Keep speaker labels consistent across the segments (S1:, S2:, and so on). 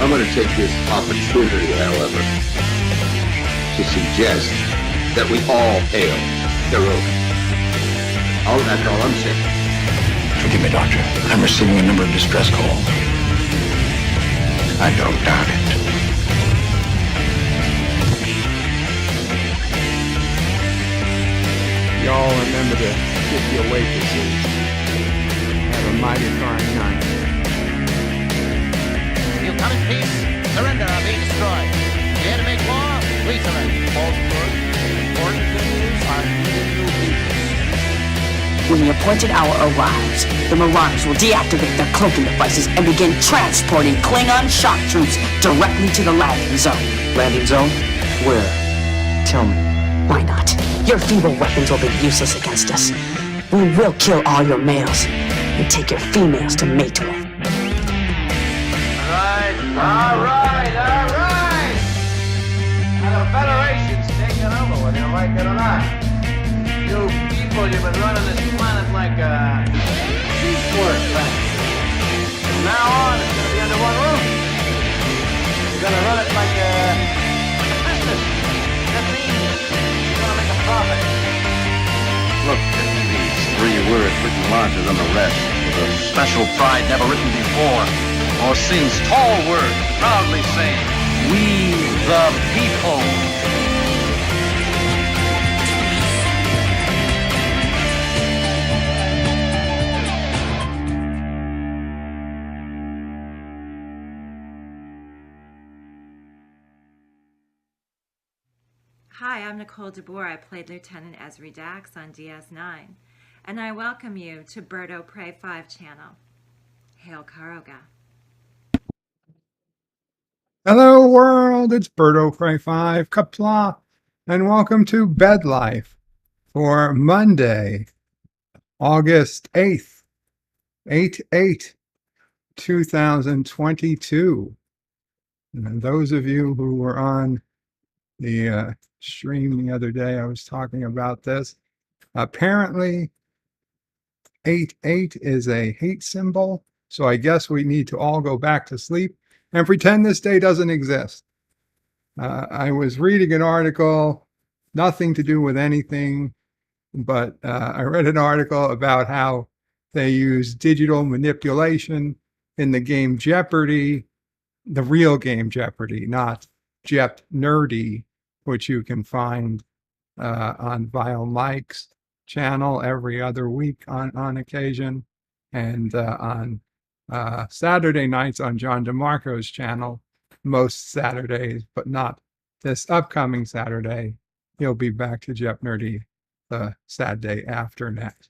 S1: I'm going to take this opportunity, however, to suggest that we all hail Hiroki. That's all I'm saying.
S2: Forgive me, Doctor. I'm receiving a number of distress calls. I don't doubt it.
S3: Y'all remember to kiss your waitresses. Have a mighty fine night.
S4: You come in peace, surrender or be destroyed. Dare to make war, we surrender. Falsehood, important things are needed new people.
S5: When the appointed hour arrives, the Marauders will deactivate their cloaking devices and begin transporting Klingon shock troops directly to the landing zone.
S6: Landing zone? Where? Tell me.
S5: Why not? Your feeble weapons will be useless against us. We will kill all your males and take your females to mate with.
S4: All right. Now the Federation's taking over, whether you like it or not. You people, you've been running this planet like a piecework planet. From now on, it's going to be under one roof. You're going to run it like a business. That means you're going to make a profit.
S2: Look at these 3 words written larger than the rest, with a special pride never written before or since. Tall words, proudly saying, "We the people."
S7: Hi, I'm Nicole DeBoer. I played Lieutenant Esri Dax on DS9, and I welcome you to Birdo Prey 5 channel. Hail Karoga.
S3: Hello world, it's Birdo Prey 5, Qapla, and welcome to Bed Life for Monday, August 8th, 8/8/2022. And those of you who were on the stream the other day, I was talking about this. Apparently, 8/8 is a hate symbol, so I guess we need to all go back to sleep and pretend this day doesn't exist. I was reading an article, nothing to do with anything, but I read an article about how they use digital manipulation in the game Jeopardy, the real game Jeopardy, not Jep Nerdy, which you can find on Vile Mike's channel every other week on occasion, and on Saturday nights on John DeMarco's channel, most Saturdays, but not this upcoming Saturday. He'll be back to Jep Nerdy the Saturday after next.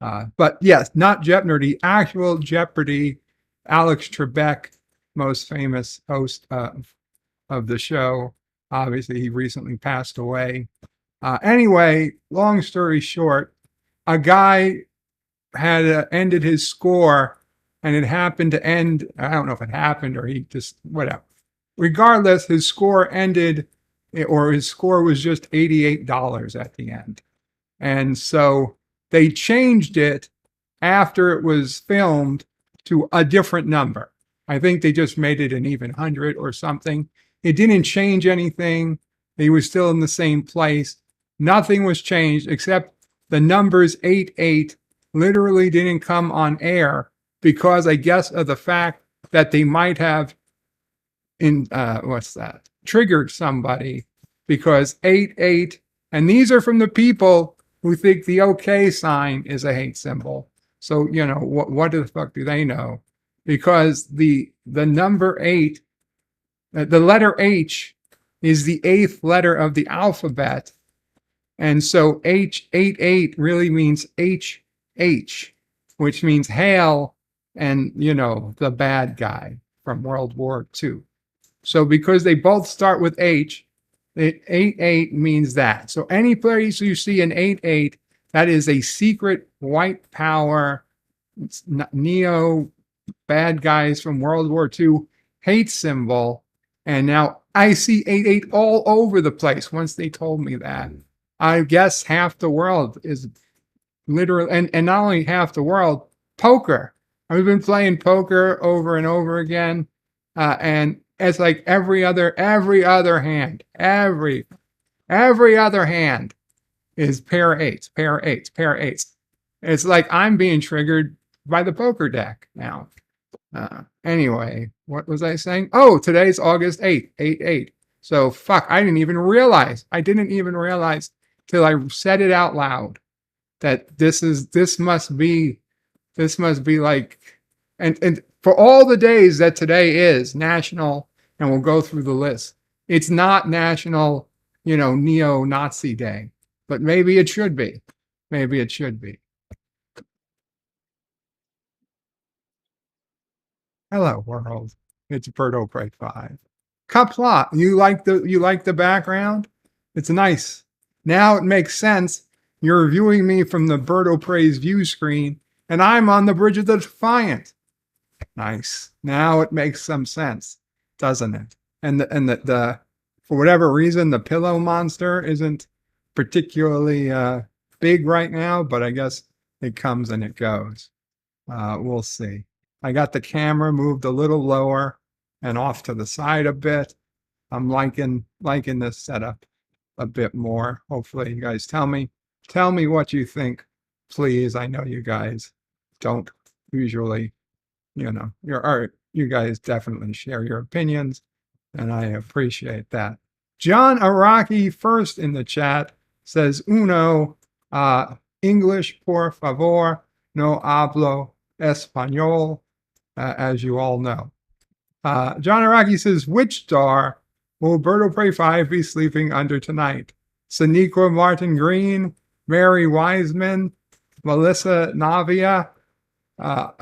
S3: But yes, not Jep Nerdy, actual Jeopardy. Alex Trebek, most famous host of the show. Obviously, he recently passed away. Anyway, long story short, a guy had ended his score, and it happened to end, I don't know if it happened or he just, whatever. Regardless, his score ended, or his score was just $88 at the end. And so they changed it after it was filmed to a different number. I think they just made it an even 100 or something. It didn't change anything. He was still in the same place. Nothing was changed except the numbers 8/8 literally didn't come on air because I guess of the fact that they might have triggered somebody, because 8/8, and these are from the people who think the OK sign is a hate symbol. So, you know, what the fuck do they know? Because the number 8, the letter H is the 8th letter of the alphabet. And so 8/8 really means HH, which means hail, and, you know, the bad guy from World War II. So because they both start with H, 8/8 means that. So any place you see an 8/8, that is a secret white power, neo bad guys from World War II hate symbol. And now I see 8/8 all over the place once they told me that. I guess half the world is literally, and not only half the world, poker. I've been playing poker over and over again. And it's like every other hand is pair eights, pair eights, pair eights. It's like I'm being triggered by the poker deck now. Anyway, what was I saying? Oh, today's August 8th, 8/8. So fuck, I didn't even realize till I said it out loud that this must be like, and for all the days that today is national, and we'll go through the list. It's not national, neo-Nazi day, but maybe it should be. Maybe it should be. Hello, world. It's Berto Prey 5. Qapla, you like the background? It's nice. Now it makes sense. You're viewing me from the Berto Prey's view screen, and I'm on the Bridge of the Defiant. Nice. Now it makes some sense, doesn't it? And the for whatever reason, the pillow monster isn't particularly big right now, but I guess it comes and it goes. We'll see. I got the camera moved a little lower and off to the side a bit. I'm liking this setup a bit more. Hopefully you guys tell me what you think, please. I know you guys don't usually, you guys definitely share your opinions, and I appreciate that. John Araki first in the chat says, uno, English, por favor, no hablo español, as you all know. John Araki says, which star will Berto Prey 5 be sleeping under tonight? Sonequa Martin Green, Mary Wiseman, Melissa Navia. I'll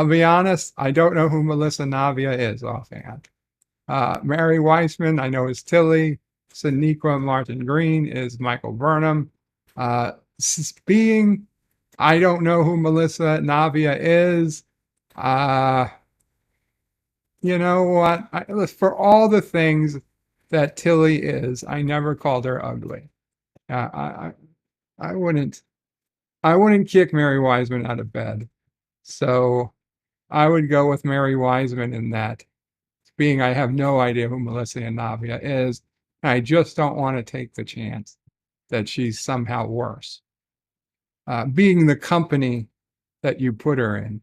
S3: be honest, I don't know who Melissa Navia is offhand. Mary Wiseman, I know is Tilly. Sonequa Martin Green is Michael Burnham. I don't know who Melissa Navia is. You know what? For all the things that Tilly is, I never called her ugly. I wouldn't kick Mary Wiseman out of bed. So I would go with Mary Wiseman in that, being I have no idea who Melissa Navia is. I just don't want to take the chance that she's somehow worse. Being the company that you put her in.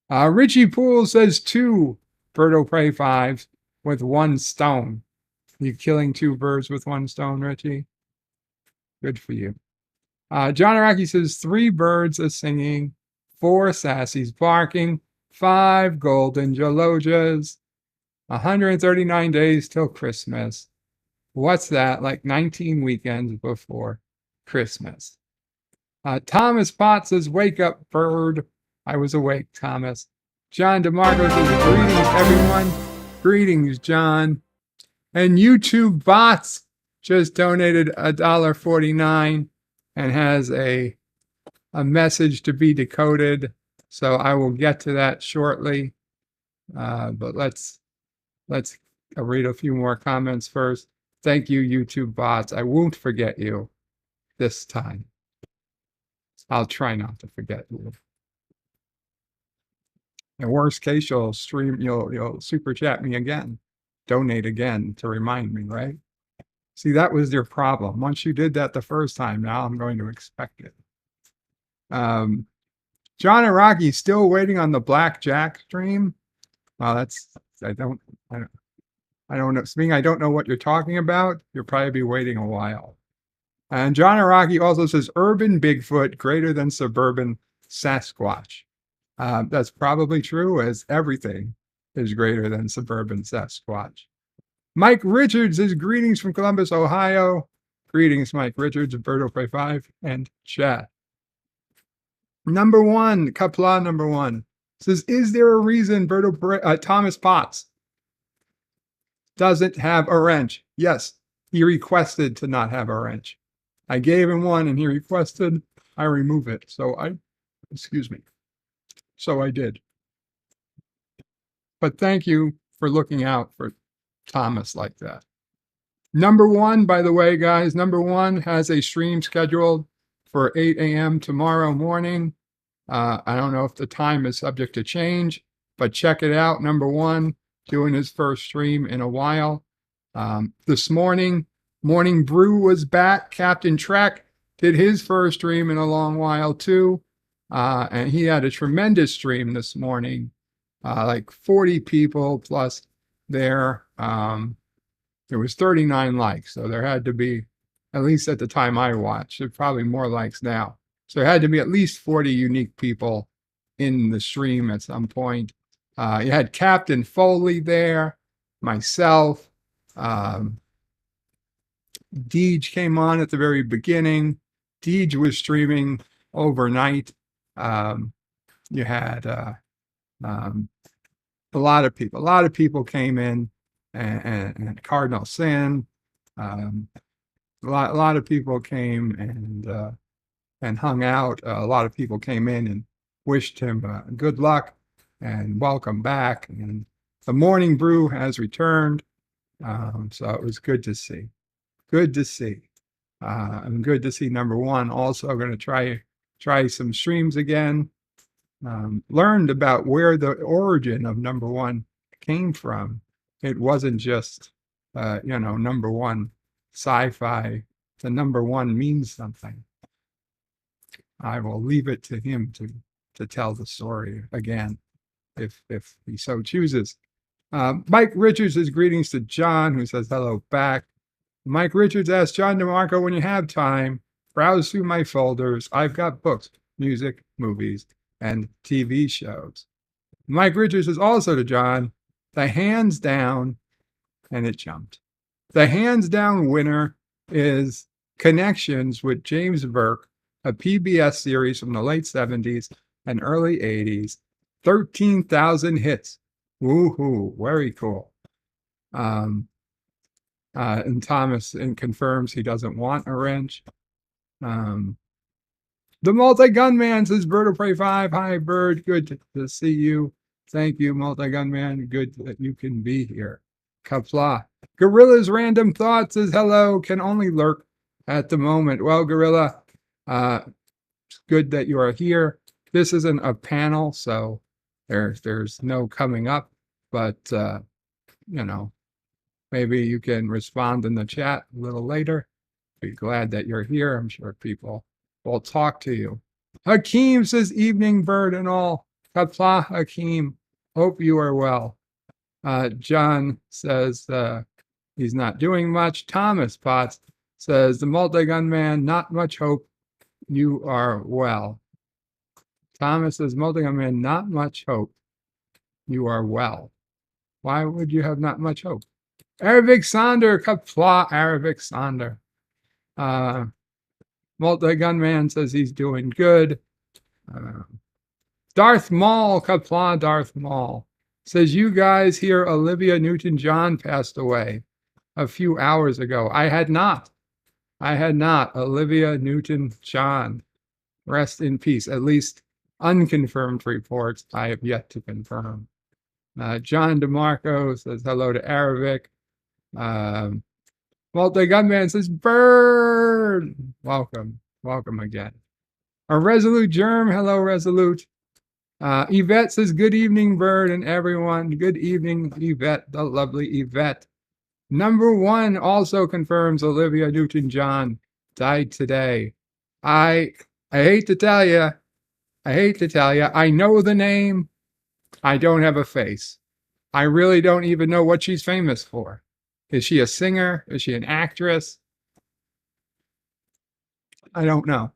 S3: Richie Poole says 2 Berto Prey 5s with 1 stone. You killing 2 birds with 1 stone, Richie? Good for you. John Araki says 3 birds are singing, 4 sassies barking, 5 golden jalojas, 139 days till Christmas. What's that? Like 19 weekends before Christmas. Thomas Potts says, wake up, bird. I was awake, Thomas. John DeMarco says, greetings, everyone. Greetings, John. And YouTube Bots just donated $1.49 and has a message to be decoded. So I will get to that shortly. But let's read a few more comments first. Thank you, YouTube Bots. I won't forget you this time. I'll try not to forget you. In worst case, you'll super chat me again, donate again to remind me, right? See, that was your problem. Once you did that the first time, now I'm going to expect it. John Araki still waiting on the Blackjack stream. Well, I don't know. Being I don't know what you're talking about, you'll probably be waiting a while. And John Araki also says urban Bigfoot greater than suburban Sasquatch. That's probably true, as everything is greater than suburban Sasquatch. Mike Richards says greetings from Columbus, Ohio. Greetings, Mike Richards, Berto Prey 5, and chat. Number 1, Qapla number 1 says, is there a reason Thomas Potts doesn't have a wrench? Yes, he requested to not have a wrench. I gave him one and he requested I remove it. So I did. But thank you for looking out for Thomas like that. Number 1, by the way, guys, number 1 has a stream scheduled for 8 a.m. tomorrow morning. I don't know if the time is subject to change. but check it out. Number one, doing his first stream in a while. This morning, Morning Brew was back. Captain Trek did his first stream in a long while too. And he had a tremendous stream this morning, like 40 people plus there. There was 39 likes. So there had to be, at least at the time I watched, there's probably more likes now. So there had to be at least 40 unique people in the stream at some point. You had Captain Foley there, myself, Deej came on at the very beginning. Deej was streaming overnight. You had a lot of people. A lot of people came in, and Cardinal Sin. A lot of people came and hung out. A lot of people came in and wished him good luck and welcome back. And the Morning Brew has returned, so it was good to see. Good to see. And good to see number one. Also going to try some streams again. Learned about where the origin of number one came from. It wasn't just, number one sci-fi. The number one means something. I will leave it to him to tell the story again, if he so chooses. Mike Richards says greetings to John, who says hello back. Mike Richards asks, John DeMarco, when you have time, browse through my folders. I've got books, music, movies, and TV shows. Mike Richards says also to John, the hands down, and it jumped. The hands down winner is Connections with James Burke, a PBS series from the late 70s and early 80s. 13,000 hits. Woohoo, very cool. And Thomas confirms he doesn't want a wrench. The Multi-Gunman says, Bird of Prey 5. Hi, Bird. Good to see you. Thank you, Multi-Gunman. Good that you can be here. Qapla. Gorilla's Random Thoughts says, hello. Can only lurk at the moment. Well, Gorilla, it's good that you are here. This isn't a panel, so there's no coming up. But, maybe you can respond in the chat a little later. Be glad that you're here. I'm sure people will talk to you. Hakeem says, evening, Bird and all. Qapla, Hakeem. Hope you are well. John says he's not doing much. Thomas Potts says, the Multi-Gunman, not much hope. You are well. Thomas says, Multi-Gunman, not much hope. You are well. Why would you have not much hope? Arabic Sonder, Qapla, Arabic Sonder. Multi-Gunman says he's doing good. Darth Maul, Qapla, Darth Maul. Says, you guys hear Olivia Newton-John passed away a few hours ago. I had not. Olivia Newton-John. Rest in peace. At least unconfirmed reports I have yet to confirm. John DeMarco says hello to Arabic. Multi-Gunman says, Bird! Welcome again. A Resolute Germ, hello, Resolute. Yvette says, good evening, Bird and everyone. Good evening, Yvette, the lovely Yvette. Number one also confirms Olivia Newton-John died today. I hate to tell you, I know the name. I don't have a face. I really don't even know what she's famous for. Is she a singer? Is she an actress? I don't know.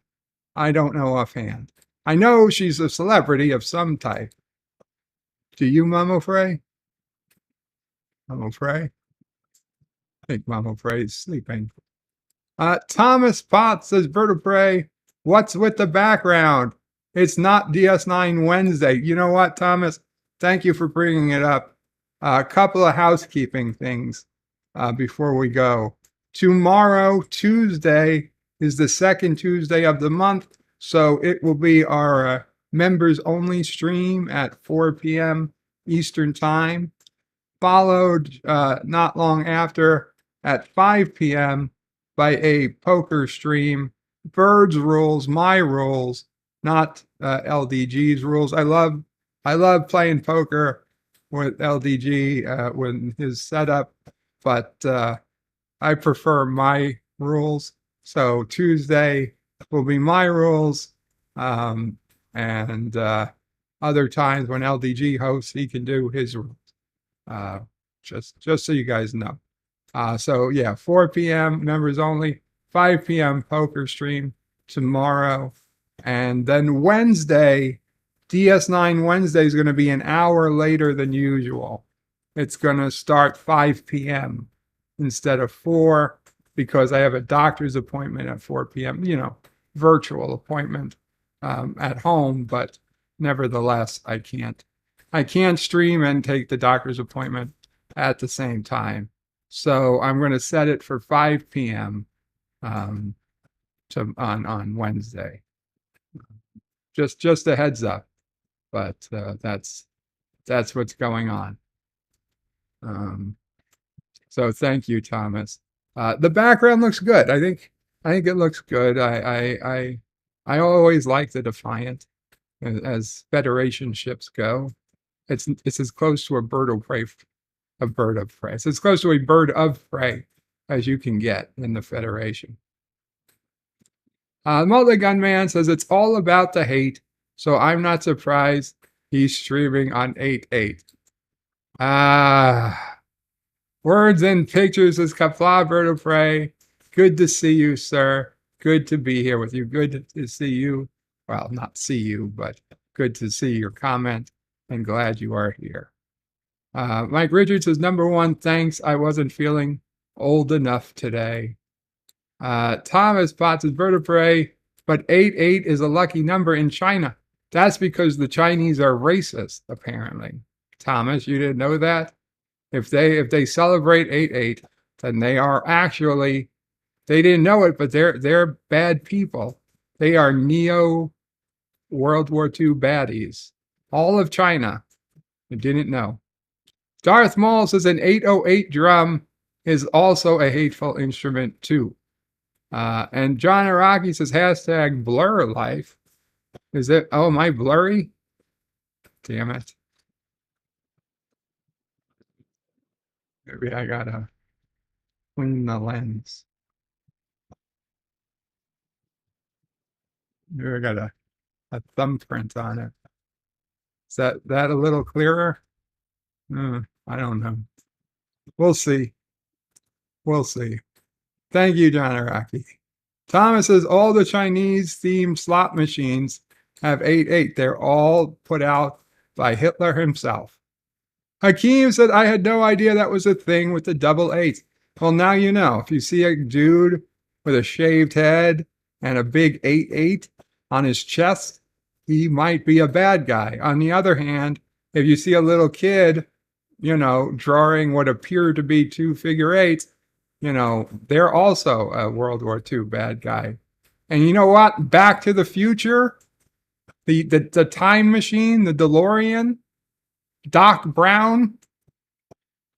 S3: Offhand. I know she's a celebrity of some type. Do you, Mamo Frey? Mamo Frey? I think Mamo Frey is sleeping. Thomas Potts says, Bird of Prey, what's with the background? It's not DS9 Wednesday. You know what, Thomas? Thank you for bringing it up. A couple of housekeeping things before we go. Tomorrow, Tuesday, is the second Tuesday of the month, so it will be our members-only stream at 4 p.m. Eastern Time, followed not long after at 5 p.m. by a poker stream. Bird's rules, my rules, not LDG's rules. I love I love playing poker with LDG with his setup, but I prefer my rules. So Tuesday will be my rules. And other times when LDG hosts, he can do his rules. Just so you guys know. So yeah, 4 p.m. members only, 5 p.m. poker stream tomorrow. And then Wednesday, DS9 Wednesday is going to be an hour later than usual. It's going to start 5 p.m. instead of 4 because I have a doctor's appointment at 4 p.m., virtual appointment at home, but nevertheless, I can't stream and take the doctor's appointment at the same time. So I'm going to set it for 5 p.m. On Wednesday. Just a heads up, but that's what's going on. So thank you, Thomas. The background looks good. I think it looks good. I always like the Defiant as Federation ships go. It's as close to a bird of prey. It's as close to a bird of prey as you can get in the Federation. Multi-Gun Man says it's all about the hate, so I'm not surprised he's streaming on 8/8. Words and pictures is Qapla, bird of prey. Good to see you, sir. Good to be here with you. Good to see you. Well, not see you, but good to see your comment, and glad you are here. Mike Richards says, number one, thanks. I wasn't feeling old enough today. Thomas Potts is bird of prey, but 8/8 is a lucky number in China. That's because the Chinese are racist, apparently. Thomas, you didn't know that? If they celebrate 8/8, then they are actually, they didn't know it, but they're bad people. They are neo World War II baddies. All of China. You didn't know. Darth Maul says an 808 drum is also a hateful instrument too. And John Araki says hashtag blur life. Is it? Oh, am I blurry? Damn it. Maybe I gotta clean the lens. Maybe I got a thumbprint on it. Is that a little clearer? I don't know. We'll see. We'll see. Thank you, John Araki. Thomas says all the Chinese themed slot machines have 8/8. They're all put out by Hitler himself. Hakeem said, I had no idea that was a thing with the double eights. Well, now you know. If you see a dude with a shaved head and a big 8/8 on his chest, he might be a bad guy. On the other hand, if you see a little kid, drawing what appear to be 2 figure eights, they're also a World War II bad guy. And you know what? Back to the Future, the time machine, the DeLorean, Doc Brown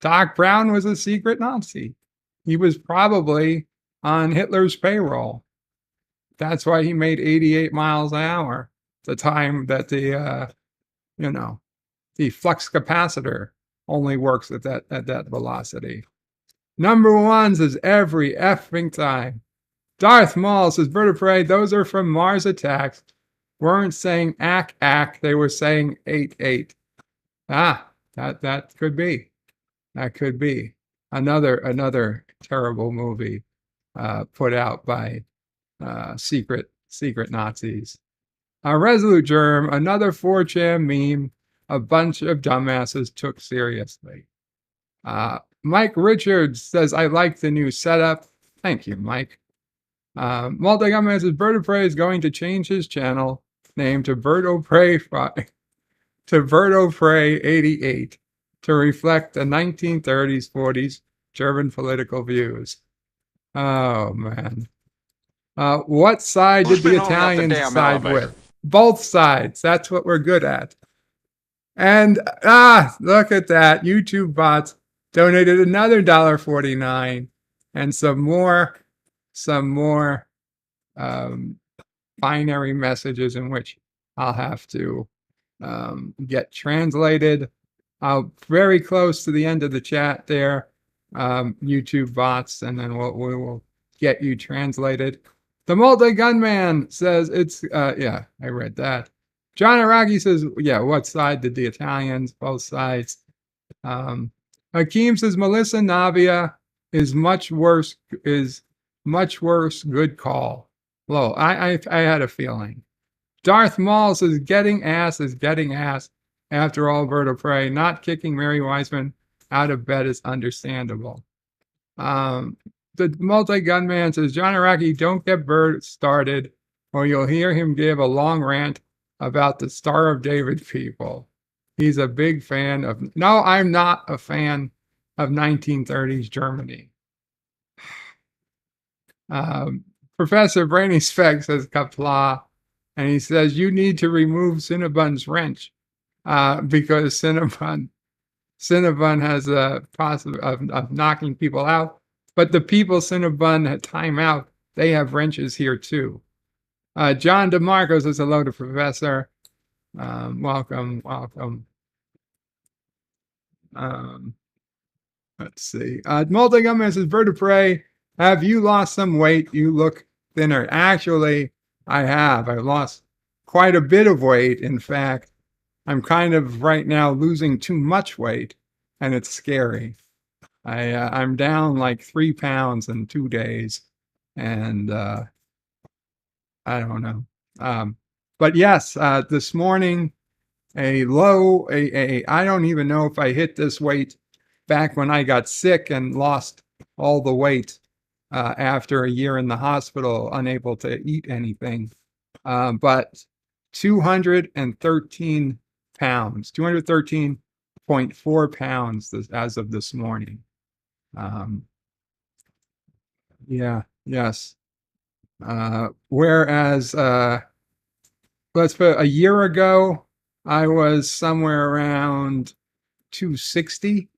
S3: was a secret Nazi. He was probably on Hitler's payroll. That's why he made 88 miles an hour, the time that the flux capacitor only works at that velocity. Number one says every effing time. Darth Maul says, bird of prey, those are from Mars Attacks. Weren't saying ack, they were saying 8/8. That could be. That could be. Another terrible movie put out by secret Nazis. Resolute Germ, another 4chan meme a bunch of dumbasses took seriously. Mike Richards says, I like the new setup. Thank you, Mike. Multi-Gunman says, Bird of Prey is going to change his channel name to Bird of Prey 88 to reflect the 1930s, 40s German political views. Oh, man. What side did the Italians side with? Both sides. That's what we're good at. And, look at that. YouTube bots donated another $1.49 and some more binary messages in which I'll have to get translated. Very close to the end of the chat there, YouTube bots, and then we will get you translated. The multi-gunman says it's, yeah, I read that. John Araki says, yeah, what side did the Italians? Both sides. Hakeem says Melissa Navia is much worse. Good call. Low. I had a feeling. Darth Maul says getting ass is getting ass. After all, Bird of Prey, not kicking Mary Wiseman out of bed is understandable. The multi-gunman says, John Araki, don't get Bird started, or you'll hear him give a long rant about the Star of David people. He's a big fan of... No, I'm not a fan of 1930s Germany. Professor Brainy Speck says Qapla, and he says, you need to remove Cinnabon's wrench because Cinnabon has a possibility of knocking people out. But the people Cinnabon had time out, they have wrenches here too. John DeMarco says hello to Professor. Welcome. Let's see. Multi-Gunman says, Bird of Prey, have you lost some weight? You look thinner. Actually, I have. I've lost quite a bit of weight. In fact, I'm kind of right now losing too much weight, and it's scary. I'm down like 3 pounds in 2 days, and I don't know. But yes, this morning, I don't even know if I hit this weight back when I got sick and lost all the weight after a year in the hospital, unable to eat anything. But 213 pounds, 213.4 pounds as of this morning. Yes. Whereas, let's put a year ago, I was somewhere around 260,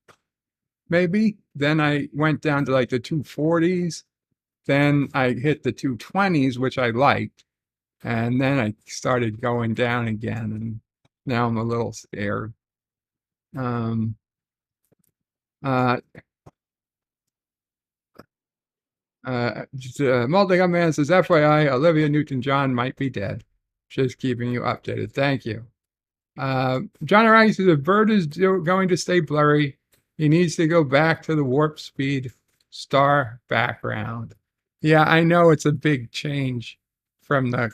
S3: maybe. Then I went down to like the 240s. Then I hit the 220s, which I liked. And then I started going down again. And now I'm a little scared. Multi-Gunman says, FYI, Olivia Newton-John might be dead. Just keeping you updated. Thank you. John Araki says, if Bird is going to stay blurry, he needs to go back to the warp speed star background. Yeah, I know it's a big change from the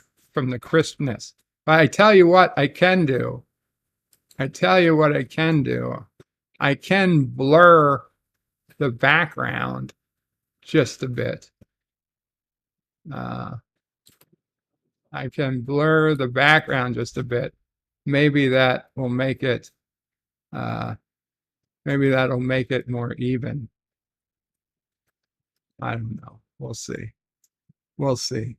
S3: crispness. But I tell you what I can do. I can blur the background just a bit. I can blur the background just a bit. Maybe that will make it maybe that'll make it more even. I don't know. We'll see.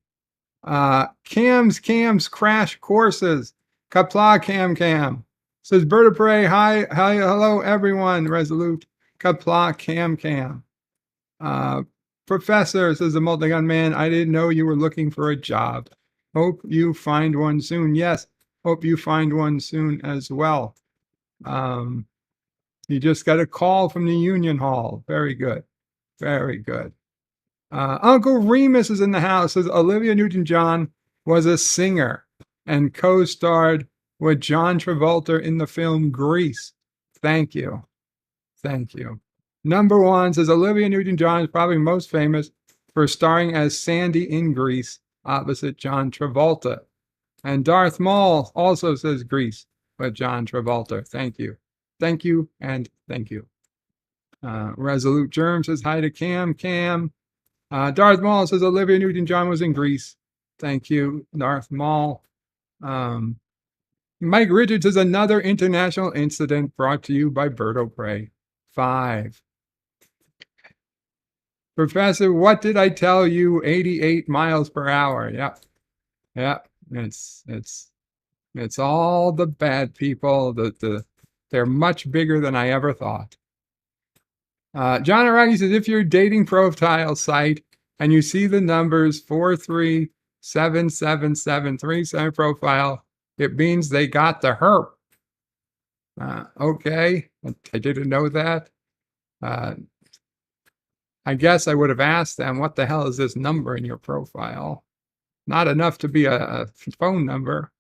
S3: Cam's Crash Courses. Qapla Cam. Says Bird of Prey. Hi, hello everyone. Resolute. Qapla Cam. Professor, says the multi-gun man, I didn't know you were looking for a job. Hope you find one soon. Yes, hope you find one soon as well. You just got a call from the Union Hall. Very good. Uncle Remus is in the house. Says Olivia Newton-John was a singer and co-starred with John Travolta in the film Grease. Thank you. Number one says Olivia Newton-John is probably most famous for starring as Sandy in Grease opposite John Travolta. And Darth Maul also says Grease with John Travolta. Thank you. Resolute Germ says hi to Cam. Darth Maul says Olivia Newton-John was in Grease. Thank you, Darth Maul. Mike Richards says another international incident brought to you by Bird of Prey 5. Professor, what did I tell you? 88 miles per hour. Yep. It's all the bad people. They're much bigger than I ever thought. John Araki says, if your dating profile site and you see the numbers 4377737 profile, it means they got the herp. Okay, I didn't know that. I guess I would have asked them, what the hell is this number in your profile? Not enough to be a phone number.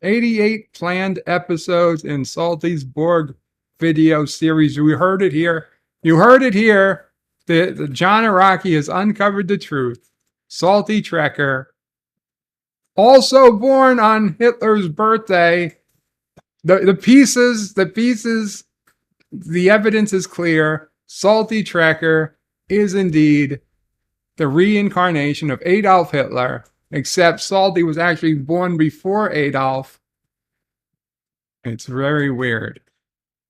S3: 88 planned episodes in Salty's Borg video series. We heard it here. You heard it here. The John Araki has uncovered the truth. Salty Trekker, also born on Hitler's birthday. The pieces, the evidence is clear. Salty Trekker is indeed the reincarnation of Adolf Hitler, except Salty was actually born before Adolf. It's very weird.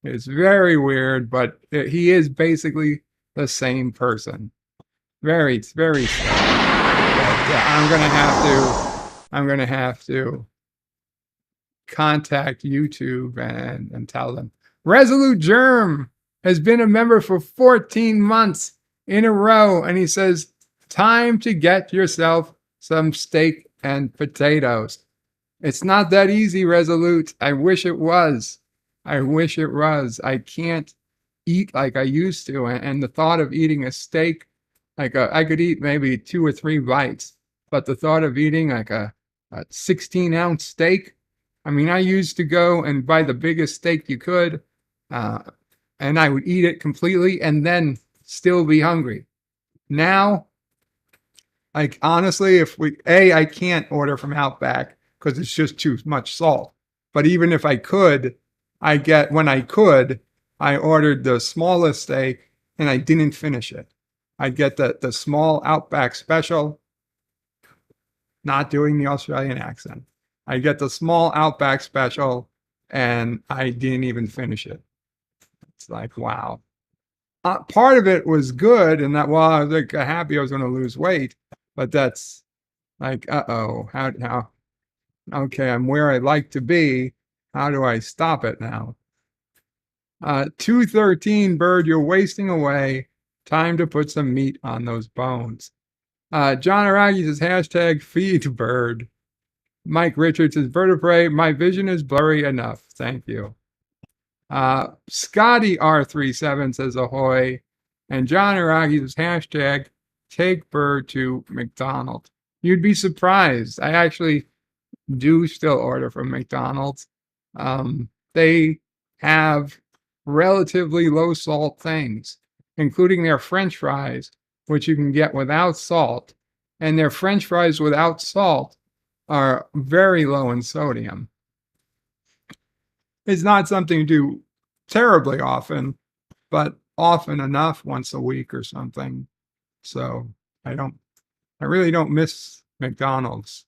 S3: It's very weird, but he is basically the same person. Very, very strange. But I'm gonna have to contact YouTube and tell them. Resolute Germ has been a member for 14 months in a row, and he says, time to get yourself some steak and potatoes. It's not that easy, Resolute. I wish it was. I wish it was. I can't eat like I used to, and the thought of eating a steak, like I could eat maybe 2 or 3 bites, but the thought of eating like a 16-ounce steak, I mean, I used to go and buy the biggest steak you could, and I would eat it completely and then still be hungry. Now, like, honestly, I can't order from Outback because it's just too much salt. But even if I could, when I ordered the smallest steak and I didn't finish it. I get the small Outback special, not doing the Australian accent. I get the small Outback special and I didn't even finish it. It's like, wow. Part of it was good, and that, well, I was like happy I was going to lose weight, but that's like, how, okay, I'm where I'd like to be. How do I stop it now? 213, Bird, you're wasting away. Time to put some meat on those bones. John Aragi says, hashtag feed Bird. Mike Richards says, vertebrae, my vision is blurry enough. Thank you. Scotty R37 says, ahoy. And John Aragi says, hashtag take Bird to McDonald's. You'd be surprised. I actually do still order from McDonald's. They have relatively low salt things, including their French fries, which you can get without salt. And their French fries without salt are very low in sodium. It's not something to do terribly often, but often enough, once a week or something. So I really don't miss McDonald's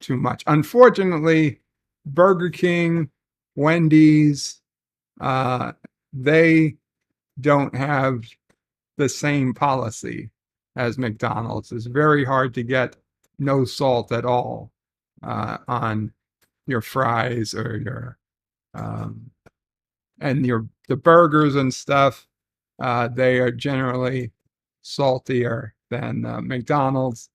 S3: too much. Unfortunately, Burger King, Wendy's, they don't have the same policy as McDonald's. It's very hard to get no salt at all on your fries or your the burgers and stuff. They are generally saltier than McDonald's.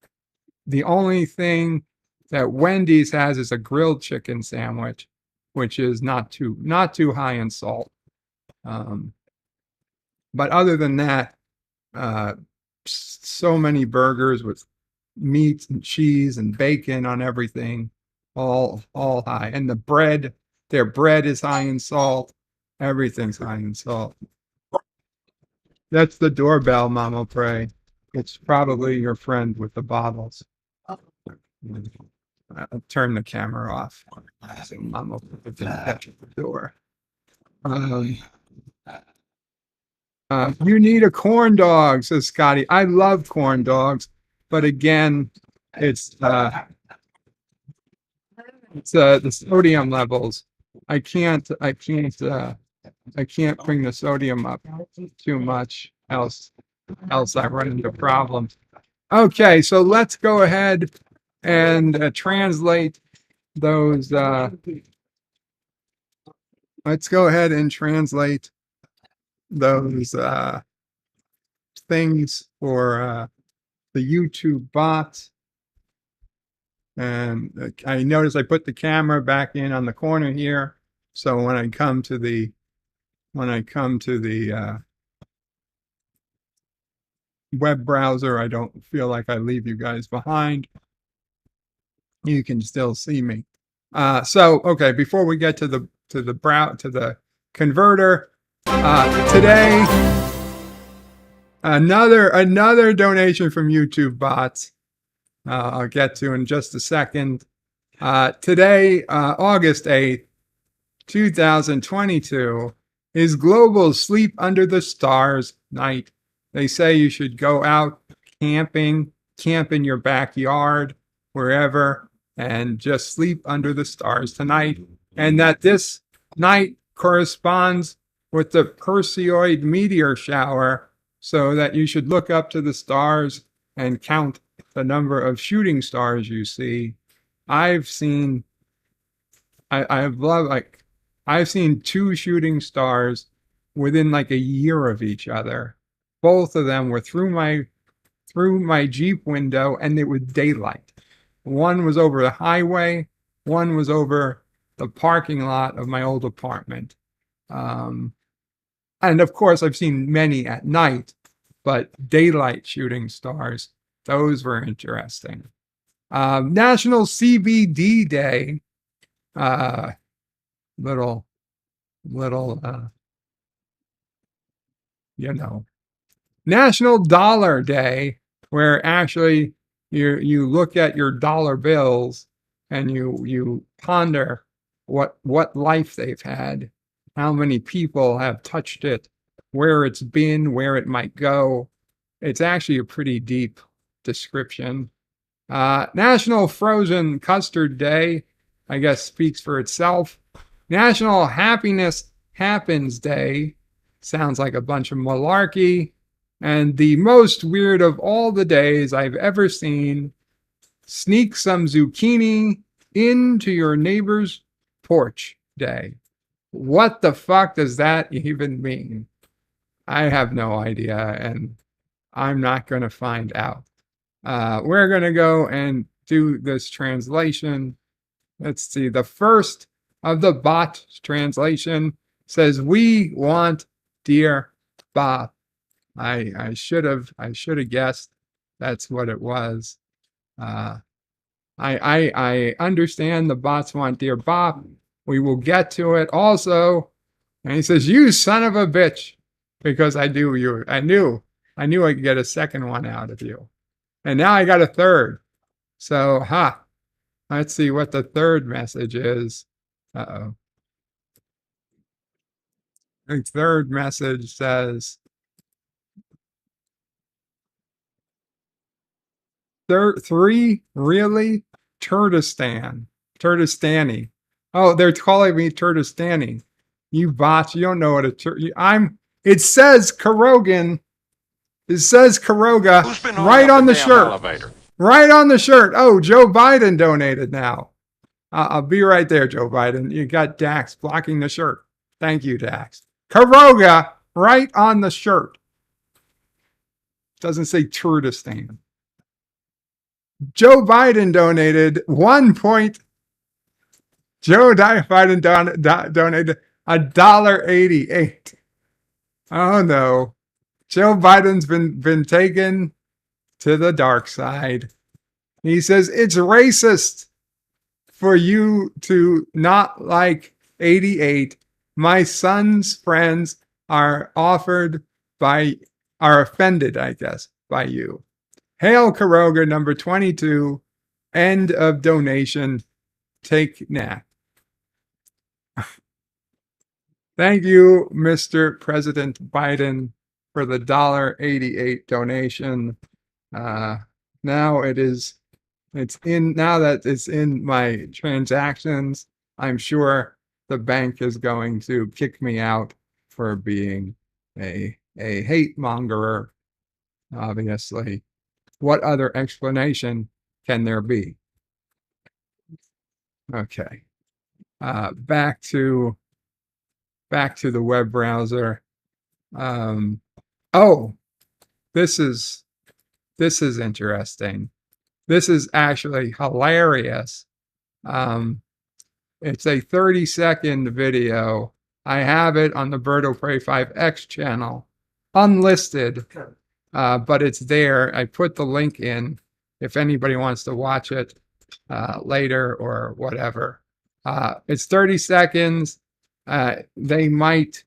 S3: The only thing that Wendy's has is a grilled chicken sandwich, which is not too high in salt. But other than that, so many burgers with meat and cheese and bacon on everything, all high. And the bread, their bread is high in salt. Everything's high in salt. That's the doorbell, Mama Pray. It's probably your friend with the bottles. I'll turn the camera off. Mama put the door. You need a corn dog, says Scotty. I love corn dogs, but again, it's the sodium levels. I can't bring the sodium up too much, else I run into problems. Okay, so let's go ahead and translate those. Let's go ahead and translate those things for the YouTube bot. And I noticed I put the camera back in on the corner here So when I come to the web browser, I don't feel like I leave you guys behind. You can still see me. So okay, before we get to the converter, today another donation from YouTube bots. I'll get to in just a second. Today, August 8th, 2022, is Global Sleep Under the Stars Night. They say you should go out camping, camp in your backyard, wherever, and just sleep under the stars tonight. And that this night corresponds with the Perseid meteor shower, so that you should look up to the stars and count the number of shooting stars you see. I've seen 2 shooting stars within like a year of each other. Both of them were through my Jeep window, and it was daylight. One was over the highway, one was over the parking lot of my old apartment. And of course, I've seen many at night, but daylight shooting stars, those were interesting. National CBD Day. Little, National Dollar Day, where actually you look at your dollar bills and you ponder what life they've had, how many people have touched it, where it's been, where it might go. It's actually a pretty deep description. National Frozen Custard Day, I guess, speaks for itself. National Happiness Happens Day, sounds like a bunch of malarkey. And the most weird of all the days I've ever seen, Sneak Some Zucchini into Your Neighbor's Porch Day. What the fuck does that even mean? I have no idea, and I'm not going to find out. We're going to go and do this translation. Let's see. The first of the bot translation says, "We want Dear Bob." I should have guessed that's what it was. I understand the bots want Dear Bob. We will get to it also. And he says, "You son of a bitch," because I knew I could get a second one out of you. And now I got a third. So, let's see what the third message is. Uh-oh. The third message says, "3, really? Turtistani. Oh, they're calling me Turtistani. You bots, you don't know what it says Karogan. It says Karoga right on the shirt. Elevator? Right on the shirt. Oh, Joe Biden donated now. I'll be right there, Joe Biden. You got Dax blocking the shirt. Thank you, Dax. Karoga right on the shirt. Doesn't say Turtistan. Joe Biden donated Joe Biden donated $1.88. Oh no. Joe Biden's been taken to the dark side. He says it's racist for you to not like 88. My son's friends are offended, I guess, by you. Hail Karoga number 22. End of donation. Take nap. Thank you, Mr. President Biden, for the $1.88 donation. Now that it's in my transactions, I'm sure the bank is going to kick me out for being a hate mongerer. Obviously, what other explanation can there be? Okay, back to the web browser. Oh, this is interesting. This is actually hilarious. It's a 30-second video. I have it on the Birdo Prey 5X channel, unlisted, but it's there. I put the link in if anybody wants to watch it later or whatever. It's 30 seconds. They might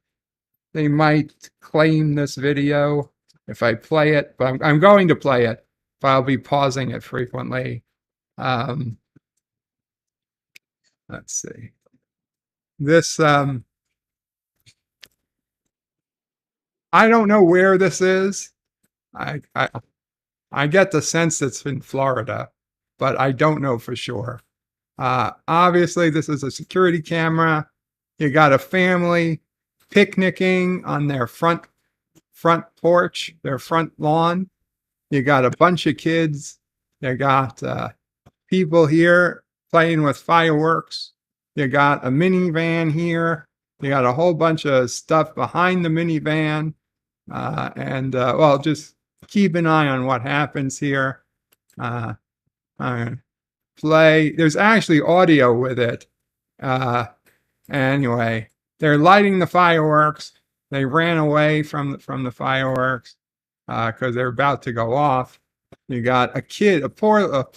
S3: claim this video if I play it, but I'm going to play it, but I'll be pausing it frequently. Let's see. This, I don't know where this is. I get the sense it's in Florida, but I don't know for sure. Obviously, this is a security camera. You got a family picnicking on their front porch, their front lawn. You got a bunch of kids. You got people here playing with fireworks. You got a minivan here. You got a whole bunch of stuff behind the minivan. Well, just keep an eye on what happens here. Play. There's actually audio with it. Anyway, they're lighting the fireworks. They ran away from the fireworks because they're about to go off. You got a kid, a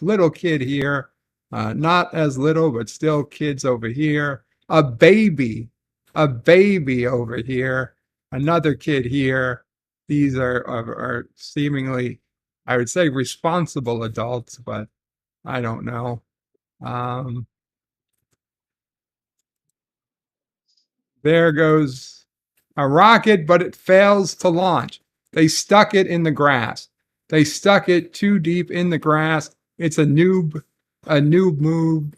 S3: little kid here, not as little, but still kids over here. A baby over here. Another kid here. These are seemingly, I would say, responsible adults, but I don't know. There goes a rocket, but it fails to launch. They stuck it in the grass. They stuck it too deep in the grass. It's a noob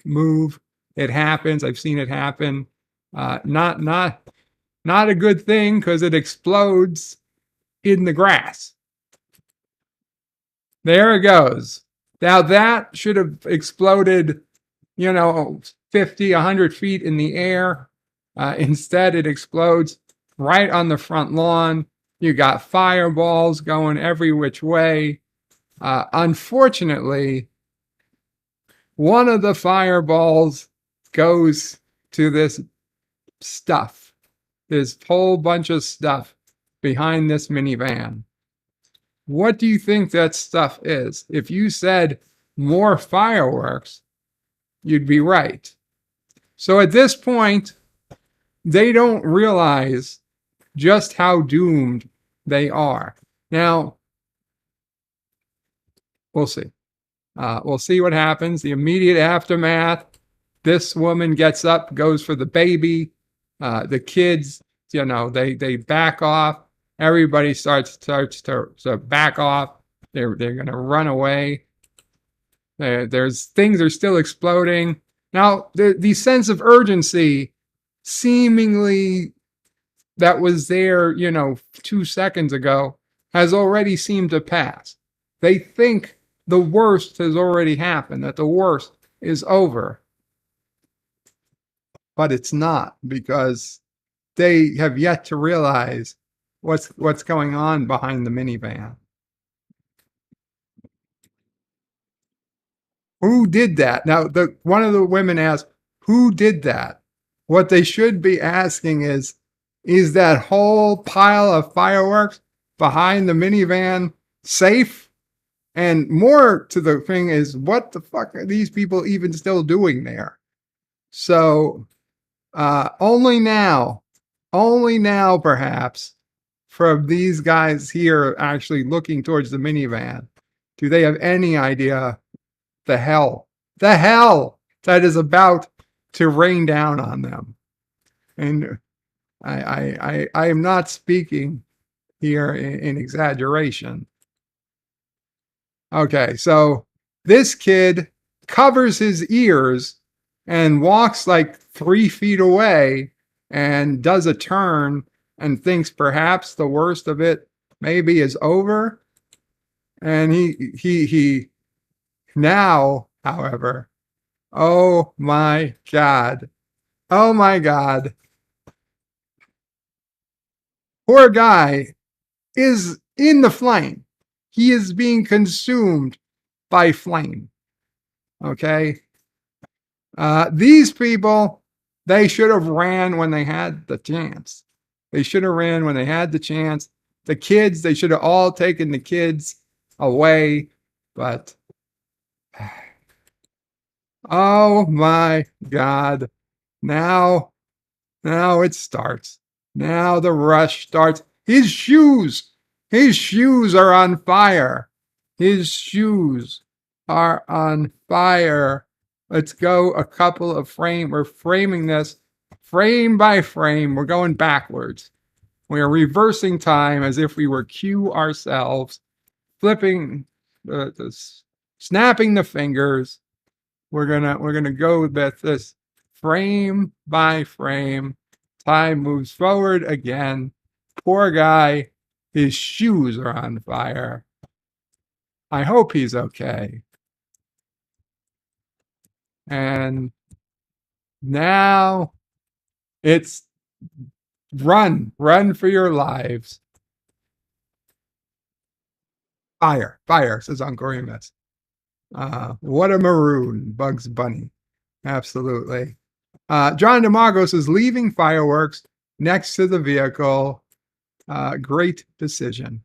S3: move. It happens. I've seen it happen. Not a good thing because it explodes in the grass. There it goes. Now that should have exploded, 50, 100 feet in the air. Instead, it explodes right on the front lawn. You got fireballs going every which way. Unfortunately, one of the fireballs goes to this stuff, this whole bunch of stuff behind this minivan. What do you think that stuff is? If you said more fireworks, you'd be right. So at this point, they don't realize just how doomed they are. Now, we'll see. We'll see what happens. The immediate aftermath, this woman gets up, goes for the baby. The kids, they back off. Everybody starts to back off. They're going to run away. There's things are still exploding. Now, the sense of urgency seemingly that was there, 2 seconds ago has already seemed to pass. They think the worst has already happened, that the worst is over. But it's not, because they have yet to realize what's going on behind the minivan. Who did that? Now, one of the women asked, who did that? What they should be asking is that whole pile of fireworks behind the minivan safe? And more to the thing is, what the fuck are these people even still doing there? So, only now, perhaps, from these guys here actually looking towards the minivan, do they have any idea the hell that is about to rain down on them. And I am not speaking here in exaggeration. Okay, so this kid covers his ears and walks like 3 feet away and does a turn and thinks perhaps the worst of it maybe is over. And he now, however, oh my God, poor guy is in the flame. He is being consumed by flame. Okay. These people They should have ran when they had the chance. They should have ran when they had the chance. The kids, they should have all taken the kids away. But, oh my God. Now it starts. Now the rush starts. His shoes are on fire. His shoes are on fire. Let's go a couple of We're framing this frame by frame. We're going backwards. We are reversing time as if we were Q ourselves, flipping snapping the fingers. We're gonna go with this frame by frame. Time moves forward again. Poor guy, his shoes are on fire. I hope he's okay. And now it's run for your lives. Fire, says Uncle Remus. What a maroon, Bugs Bunny. Absolutely. John DeMargos is leaving fireworks next to the vehicle. Great decision.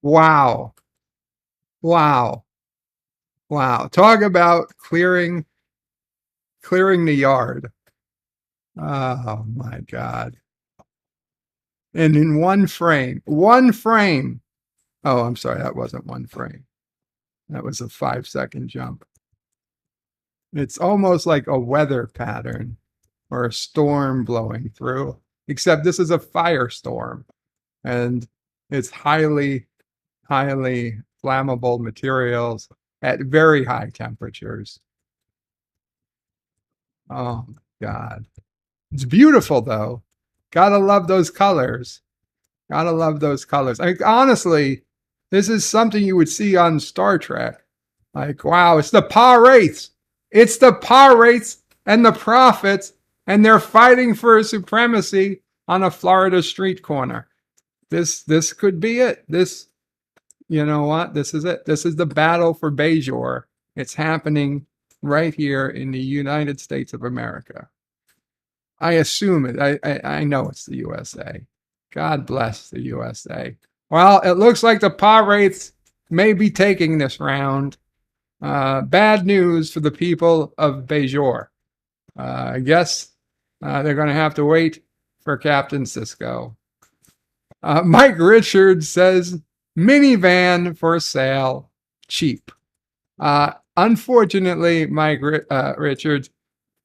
S3: Wow. Talk about clearing the yard. Oh my God. And in one frame. Oh, I'm sorry. That wasn't one frame. That was a 5-second jump. It's almost like a weather pattern or a storm blowing through, except this is a firestorm and it's highly flammable materials at very high temperatures. Oh my God. It's beautiful though. Gotta love those colors. Honestly, this is something you would see on Star Trek. Like, wow, it's the Pah-wraiths. It's the Pah-wraiths and the prophets, and they're fighting for supremacy on a Florida street corner. This could be it. You know what? This is it. This is the battle for Bajor. It's happening right here in the United States of America. I assume it. I know it's the USA. God bless the USA. Well, it looks like the Pah-wraiths may be taking this round. Bad news for the people of Bajor. I guess they're going to have to wait for Captain Sisko. Mike Richards says, minivan for sale, cheap. Unfortunately, Mike Richards,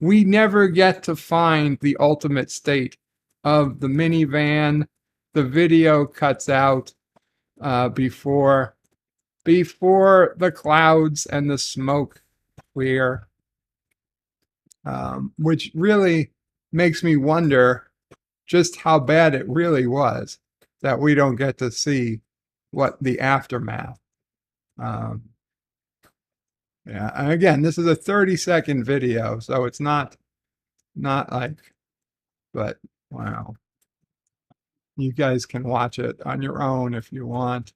S3: we never get to find the ultimate state of the minivan. The video cuts out before the clouds and the smoke clear, which really makes me wonder just how bad it really was that we don't get to see what the aftermath. Yeah, and again, this is a 30-second video, so it's not like, but wow. You guys can watch it on your own if you want.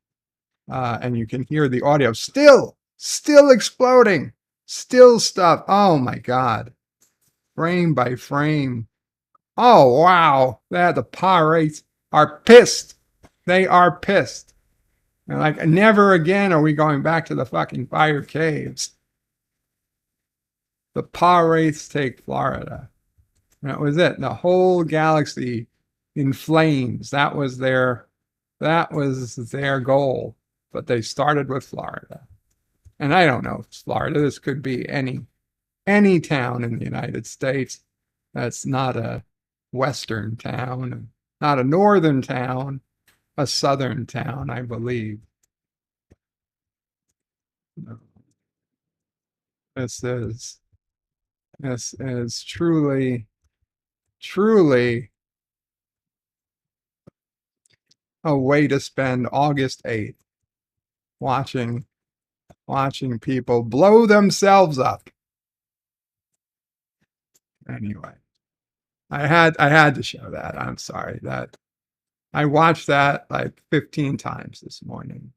S3: And you can hear the audio still exploding, still stuff. Oh my God. Frame by frame. Oh, wow. The Pah-wraiths are pissed. They are pissed. And like, never again are we going back to the fucking fire caves. The Pah-wraiths take Florida. That was it. The whole galaxy in flames. That was their goal. But they started with Florida. And I don't know if it's Florida. This could be any town in the United States that's not a western town, not a northern town, a southern town, I believe. This is truly a way to spend August 8th watching people blow themselves up. Anyway, I had to show that. I'm sorry that I watched that like 15 times this morning.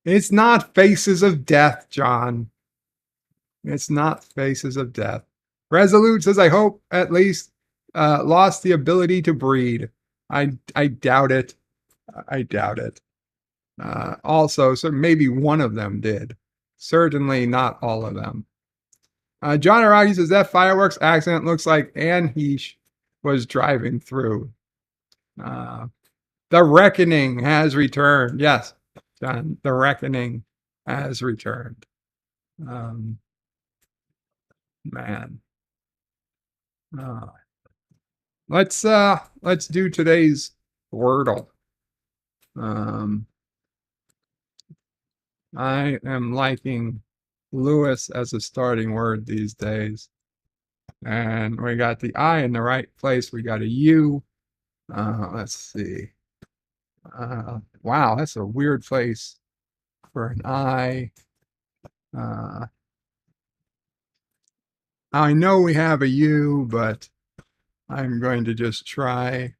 S3: It's not Faces of Death, John. It's not Faces of Death. Resolute says, I hope at least lost the ability to breed. I doubt it. I doubt it. Also, so maybe one of them did. Certainly not all of them. John Araki says, that fireworks accident looks like Anne Heche was driving through. The Reckoning has returned. Yes, John, the Reckoning has returned. Man. Let's do today's Wordle. I am liking Lewis as a starting word these days. And we got the I in the right place. We got a U. Let's see. Wow, that's a weird place for an I. I know we have a U, but I'm going to just try.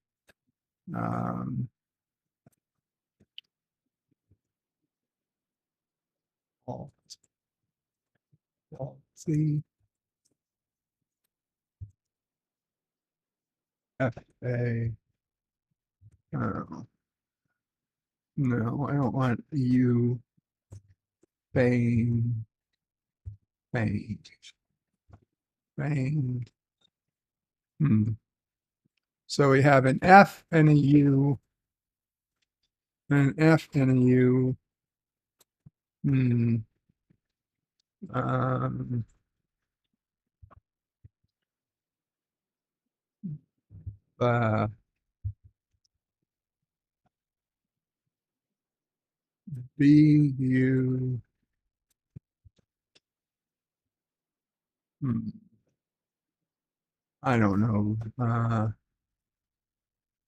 S3: C F A. No, I don't want U. Bang. Bang. Bang. So we have an F and a U. An F and a U. B U. I don't know.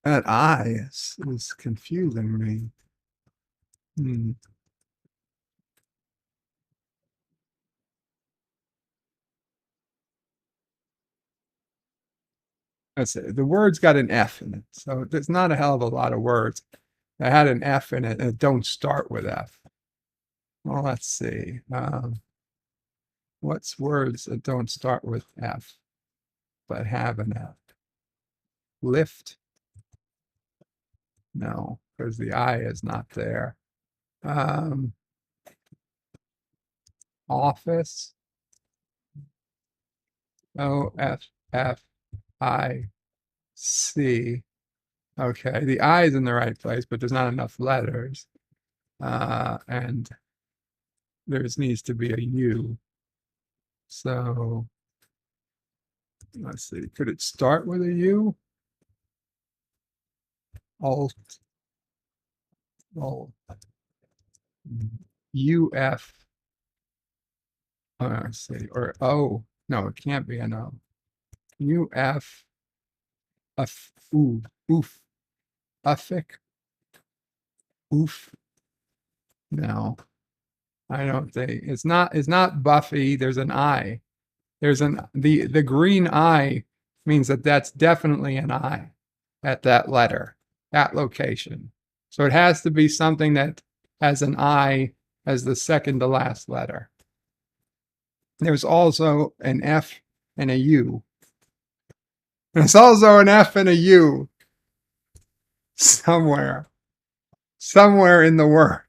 S3: That I is confusing me. Let's see. The word's got an F in it, so there's not a hell of a lot of words that had an F in it and don't start with F. Well, let's see. What's words that don't start with F but have an F? Lift? No, because the I is not there. Office? O-F-F-I-C. Okay, the I is in the right place, but there's not enough letters. And there needs to be a U. So let's see, could it start with a U? Alt. UF. Let's see, or O. No, it can't be an O. UF. Oof. Uffic. Oof. No, I don't think it's not Buffy. There's an I. There's the green I means that's definitely an I at that letter, that location. So it has to be something that has an I as the second to last letter. There's also an F and a U. There's also an F and a U somewhere in the word.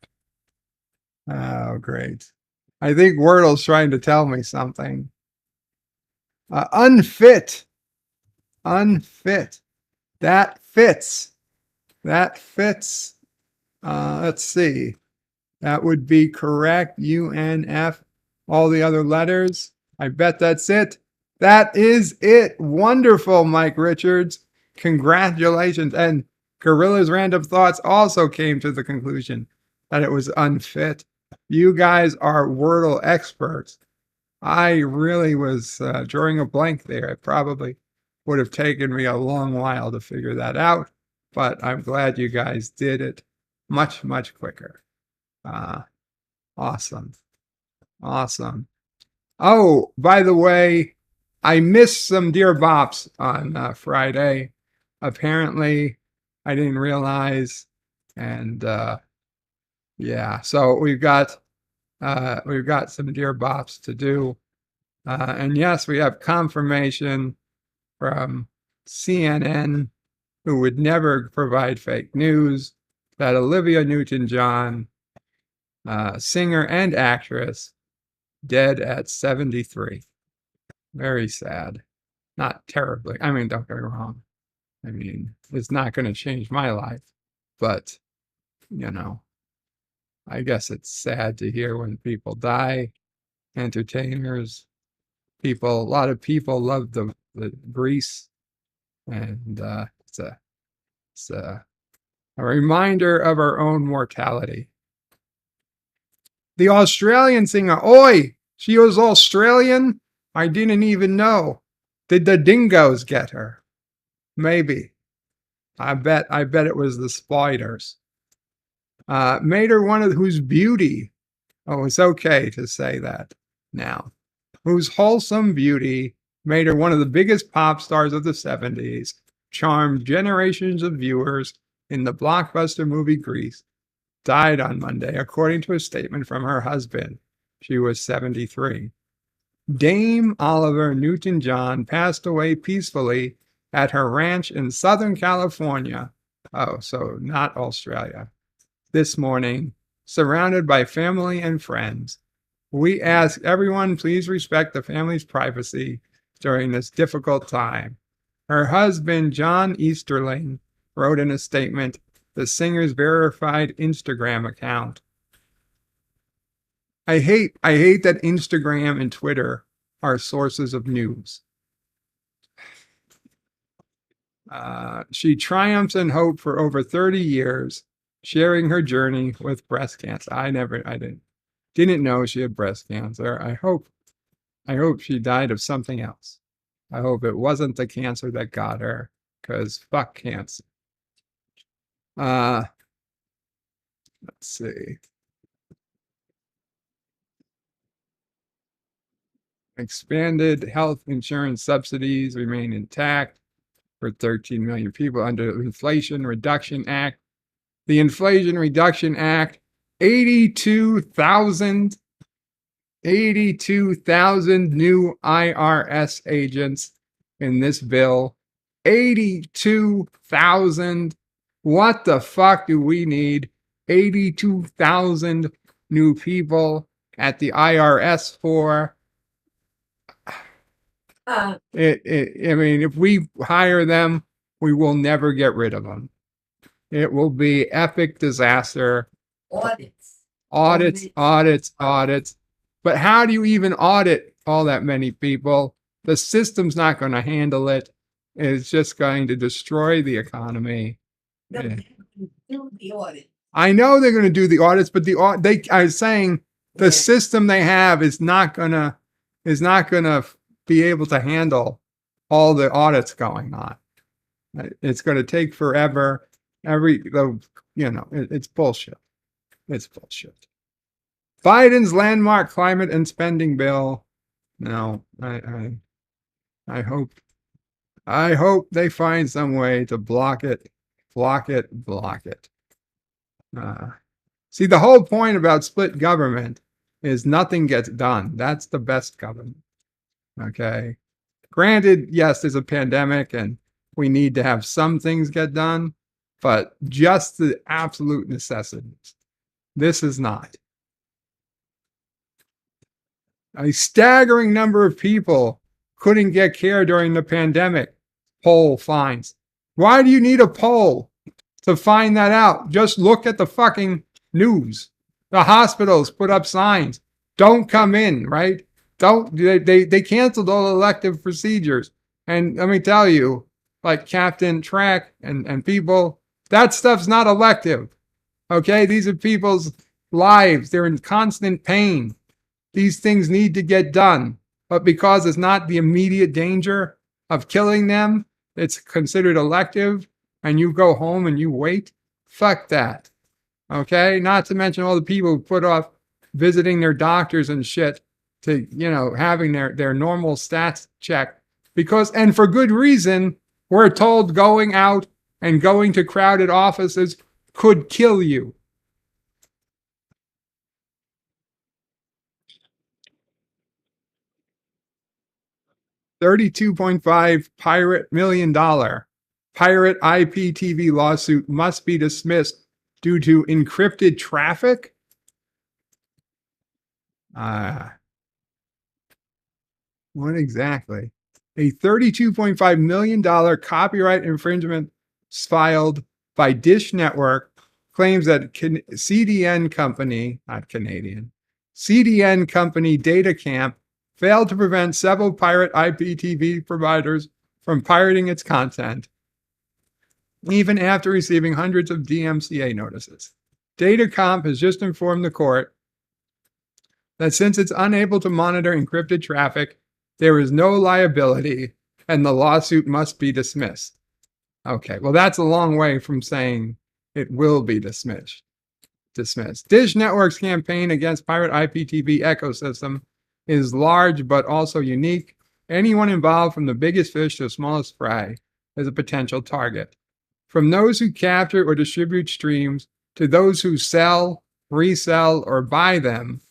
S3: Oh, great. I think Wordle's trying to tell me something. Unfit. Unfit. That fits. That fits. Let's see. That would be correct. UNF. All the other letters. I bet that's it. That is it. Wonderful, Mike Richards. Congratulations. And Gorilla's Random Thoughts also came to the conclusion that it was unfit. You guys are Wordle experts. I really was drawing a blank there. It probably would have taken me a long while to figure that out, but I'm glad you guys did it much, much quicker. Awesome. Awesome. Oh, by the way, I missed some Dear Bops on Friday. Apparently, I didn't realize, and Yeah, so we've got some Dear Bops to do. And yes, we have confirmation from CNN, who would never provide fake news, that Olivia Newton-John, singer and actress, dead at 73. Very sad. Not terribly. I mean, don't get me wrong. I mean, it's not going to change my life, but, you know, I guess it's sad to hear when people die. Entertainers, people, a lot of people love the Grease, and it's a reminder of our own mortality. The Australian singer, oi, she was Australian? I didn't even know. Did the dingoes get her? Maybe. I bet it was the spiders. Made her one of whose beauty. Oh, it's okay to say that now. Whose wholesome beauty made her one of the biggest pop stars of the 70s, charmed generations of viewers in the blockbuster movie Grease, died on Monday, according to a statement from her husband. She was 73. Dame Oliver Newton-John passed away peacefully at her ranch in Southern California. Oh, so not Australia. This morning, surrounded by family and friends. We ask everyone, please respect the family's privacy during this difficult time. Her husband, John Easterling, wrote in a statement, the singer's verified Instagram account. I hate that Instagram and Twitter are sources of news. She triumphs in hope for over 30 years, sharing her journey with breast cancer. I didn't know she had breast cancer. I hope she died of something else. I hope it wasn't the cancer that got her, because fuck cancer. Let's see. Expanded health insurance subsidies remain intact for 13 million people under the Inflation Reduction Act. The Inflation Reduction Act, 82,000 new IRS agents in this bill. 82,000. What the fuck do we need 82,000 new people at the IRS for? I mean, if we hire them, we will never get rid of them. It will be epic disaster. Audits. But how do you even audit all that many people? The system's not going to handle it. It's just going to destroy the economy. Yeah.
S8: Do the audit.
S3: I know they're going to do the audits, but they are saying the system they have is not going to be able to handle all the audits going on. It's going to take forever. It's bullshit. It's bullshit. Biden's landmark climate and spending bill. No, I hope they find some way to block it. See, the whole point about split government is nothing gets done. That's the best government. Okay. Granted, yes, there's a pandemic and we need to have some things get done, but just the absolute necessities. This is not. A staggering number of people couldn't get care during the pandemic, poll finds. Why do you need a poll to find that out? Just look at the fucking news. The hospitals put up signs. Don't come in, right? They canceled all elective procedures. And let me tell you, like Captain Track and people, that stuff's not elective. Okay? These are people's lives. They're in constant pain. These things need to get done. But because it's not the immediate danger of killing them, it's considered elective, and you go home and you wait. Fuck that. Okay? Not to mention all the people who put off visiting their doctors and shit to, having their normal stats checked. Because, and for good reason, we're told going out and going to crowded offices could kill you. $32.5 million pirate IPTV lawsuit must be dismissed due to encrypted traffic. What exactly? A $32.5 million copyright infringement filed by Dish Network claims that CDN company, not Canadian, CDN company DataCamp failed to prevent several pirate IPTV providers from pirating its content, even after receiving hundreds of DMCA notices. DataCamp has just informed the court that since it's unable to monitor encrypted traffic, there is no liability and the lawsuit must be dismissed. Okay, well, that's a long way from saying it will be dismissed. Dish Network's campaign against pirate IPTV ecosystem is large but also unique. Anyone involved, from the biggest fish to the smallest fry, is a potential target. From those who capture or distribute streams to those who sell, resell, or buy them,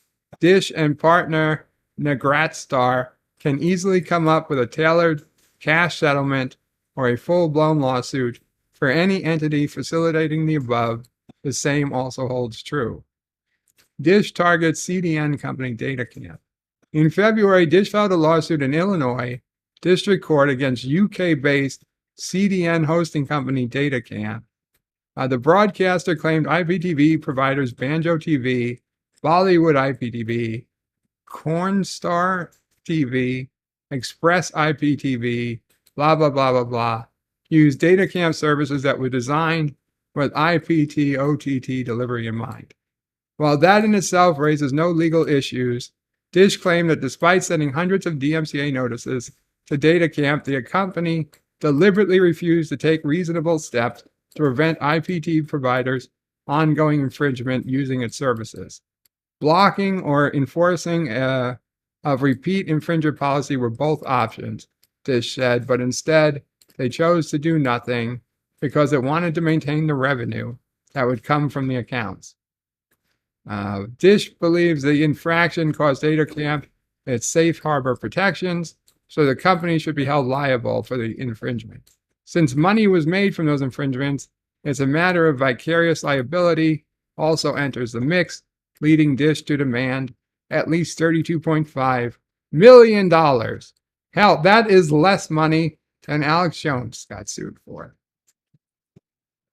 S3: Dish and partner Negratstar can easily come up with a tailored cash settlement or a full-blown lawsuit for any entity facilitating the above. The same also holds true. Dish targets CDN company DataCamp. In February, Dish filed a lawsuit in Illinois District Court against UK-based CDN hosting company DataCamp. The broadcaster claimed IPTV providers Banjo TV, Bollywood IPTV, Cornstar TV, Express IPTV, blah, blah, blah, blah, blah, use DataCamp services that were designed with IPT OTT delivery in mind. While that in itself raises no legal issues, Dish claimed that despite sending hundreds of DMCA notices to DataCamp, the company deliberately refused to take reasonable steps to prevent IPT providers' ongoing infringement using its services. Blocking or enforcing a repeat infringer policy were both options, Dish said, but instead they chose to do nothing because it wanted to maintain the revenue that would come from the accounts. Dish believes the infraction caused DataCamp its safe harbor protections, so the company should be held liable for the infringement. Since money was made from those infringements, it's a matter of vicarious liability also enters the mix, leading Dish to demand at least $32.5 million. Hell, that is less money than Alex Jones got sued for.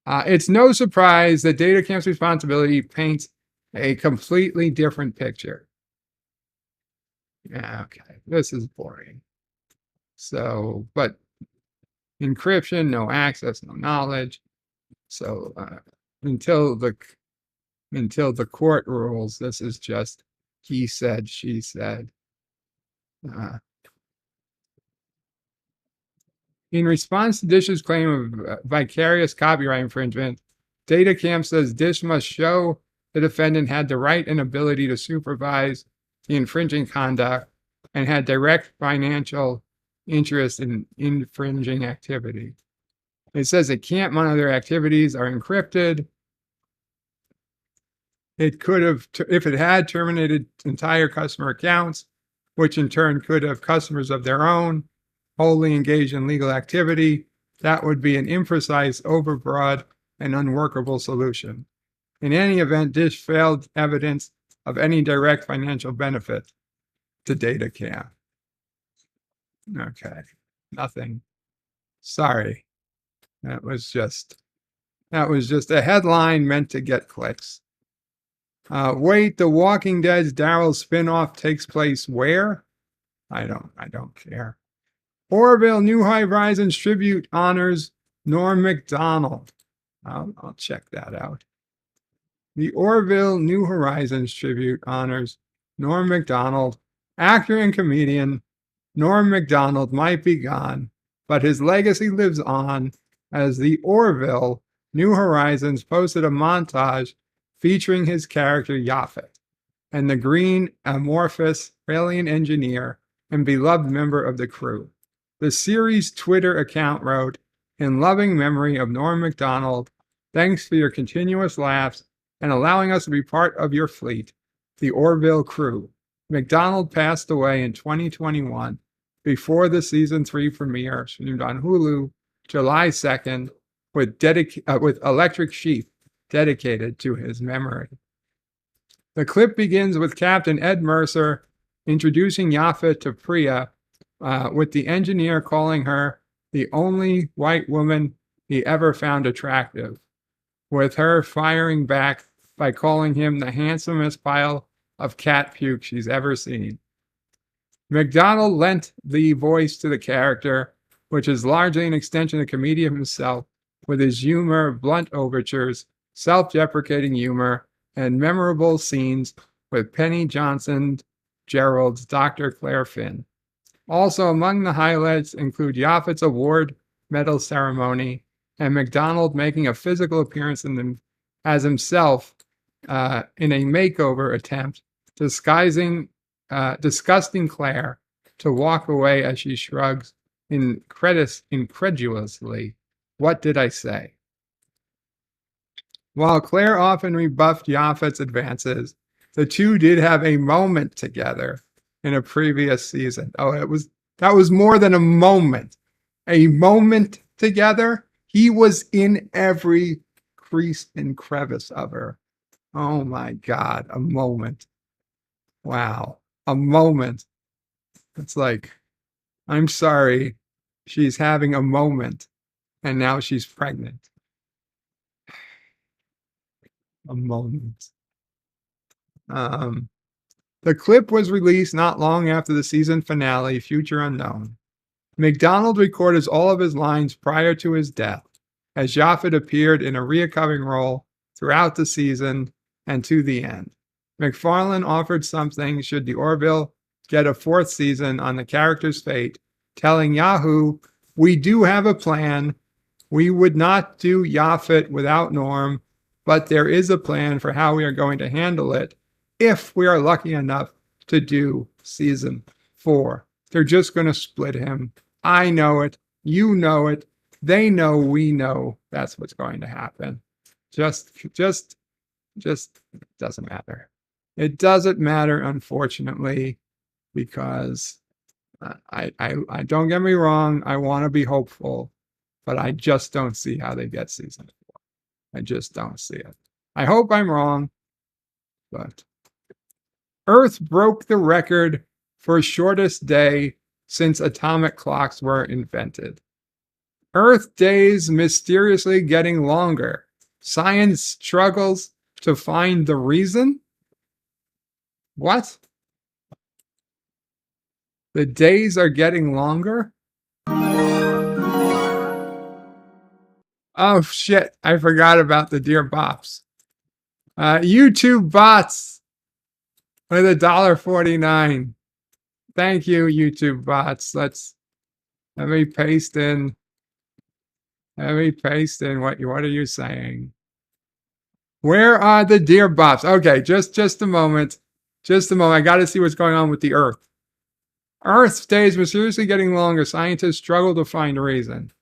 S3: It's no surprise that DataCamp's responsibility paints a completely different picture. Okay, this is boring. So, but encryption, no access, no knowledge. So until the court rules, this is just he said, she said. In response to Dish's claim of vicarious copyright infringement, DataCamp says Dish must show the defendant had the right and ability to supervise the infringing conduct and had direct financial interest in infringing activity. It says it can't monitor activities are encrypted. It could have, if it had, terminated entire customer accounts, which in turn could have customers of their own wholly engaged in legal activity. That would be an imprecise, overbroad, and unworkable solution. In any event, Dish failed evidence of any direct financial benefit to DataCamp. Okay, nothing. Sorry. That was just a headline meant to get clicks. Wait, The Walking Dead's Daryl spinoff takes place where? I don't care. Orville New Horizons tribute honors Norm Macdonald. I'll check that out. The Orville New Horizons tribute honors Norm Macdonald. Actor and comedian Norm Macdonald might be gone, but his legacy lives on as the Orville New Horizons posted a montage featuring his character Yaphet and the green amorphous alien engineer and beloved member of the crew. The series' Twitter account wrote, "In loving memory of Norm Macdonald, thanks for your continuous laughs and allowing us to be part of your fleet, the Orville crew. Macdonald passed away in 2021 before the season 3 premiere, streamed on Hulu July 2nd, with Electric Sheep dedicated to his memory. The clip begins with Captain Ed Mercer introducing Yaphet to Priya, with the engineer calling her the only white woman he ever found attractive, with her firing back by calling him the handsomest pile of cat puke she's ever seen. McDonald lent the voice to the character, which is largely an extension of the comedian himself, with his humor, blunt overtures, self-deprecating humor, and memorable scenes with Penny Johnson Gerald's Dr. Claire Finn. Also among the highlights include Yaphet's award medal ceremony and McDonald making a physical appearance as himself in a makeover attempt, disgusting Claire to walk away as she shrugs incredulously, "What did I say?" While Claire often rebuffed Yaphet's advances, the two did have a moment together in a previous season. That was more than a moment. A moment together. He was in every crease and crevice of her. Oh my God, a moment. Wow, a moment. It's like, I'm sorry, she's having a moment and now she's pregnant. A moment. The clip was released not long after the season finale, Future Unknown. McDonald recorded all of his lines prior to his death, as Yaphet appeared in a recurring role throughout the season and to the end. MacFarlane offered something should the Orville get a 4th season on the character's fate, telling Yahoo, "We do have a plan. We would not do Yaphet without Norm, but there is a plan for how we are going to handle it if we are lucky enough to do season 4. They're just going to split him. I know it. You know it. They know we know that's what's going to happen. Just doesn't matter. It doesn't matter, unfortunately, because I don't get me wrong. I want to be hopeful, but I just don't see how they get season 4. I just don't see it. I hope I'm wrong, but Earth broke the record for shortest day since atomic clocks were invented. Earth days mysteriously getting longer. Science struggles to find the reason? What? The days are getting longer? Oh shit, I forgot about the Dear Bops. YouTube bots with $1.49. Thank you, YouTube bots. Let me paste in what are you saying? Where are the Dear Bops? Okay, just a moment. Just a moment. I got to see what's going on with the Earth. Earth days were seriously getting longer. Scientists struggle to find a reason.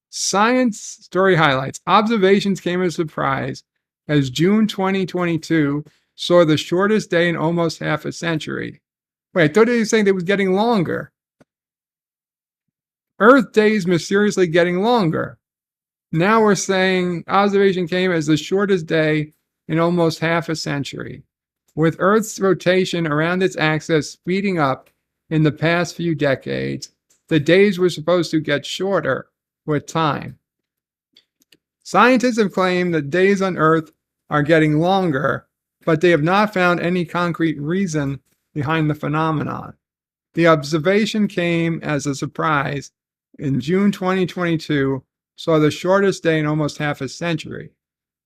S3: Science story highlights. Observations came as a surprise as June 2022 saw the shortest day in almost half a century. Wait, I thought they were saying it was getting longer. Earth days mysteriously getting longer. Now we're saying observation came as the shortest day in almost half a century, with Earth's rotation around its axis speeding up in the past few decades. The days were supposed to get shorter with time. Scientists have claimed that days on Earth are getting longer, but they have not found any concrete reason behind the phenomenon. The observation came as a surprise in June 2022, saw the shortest day in almost half a century,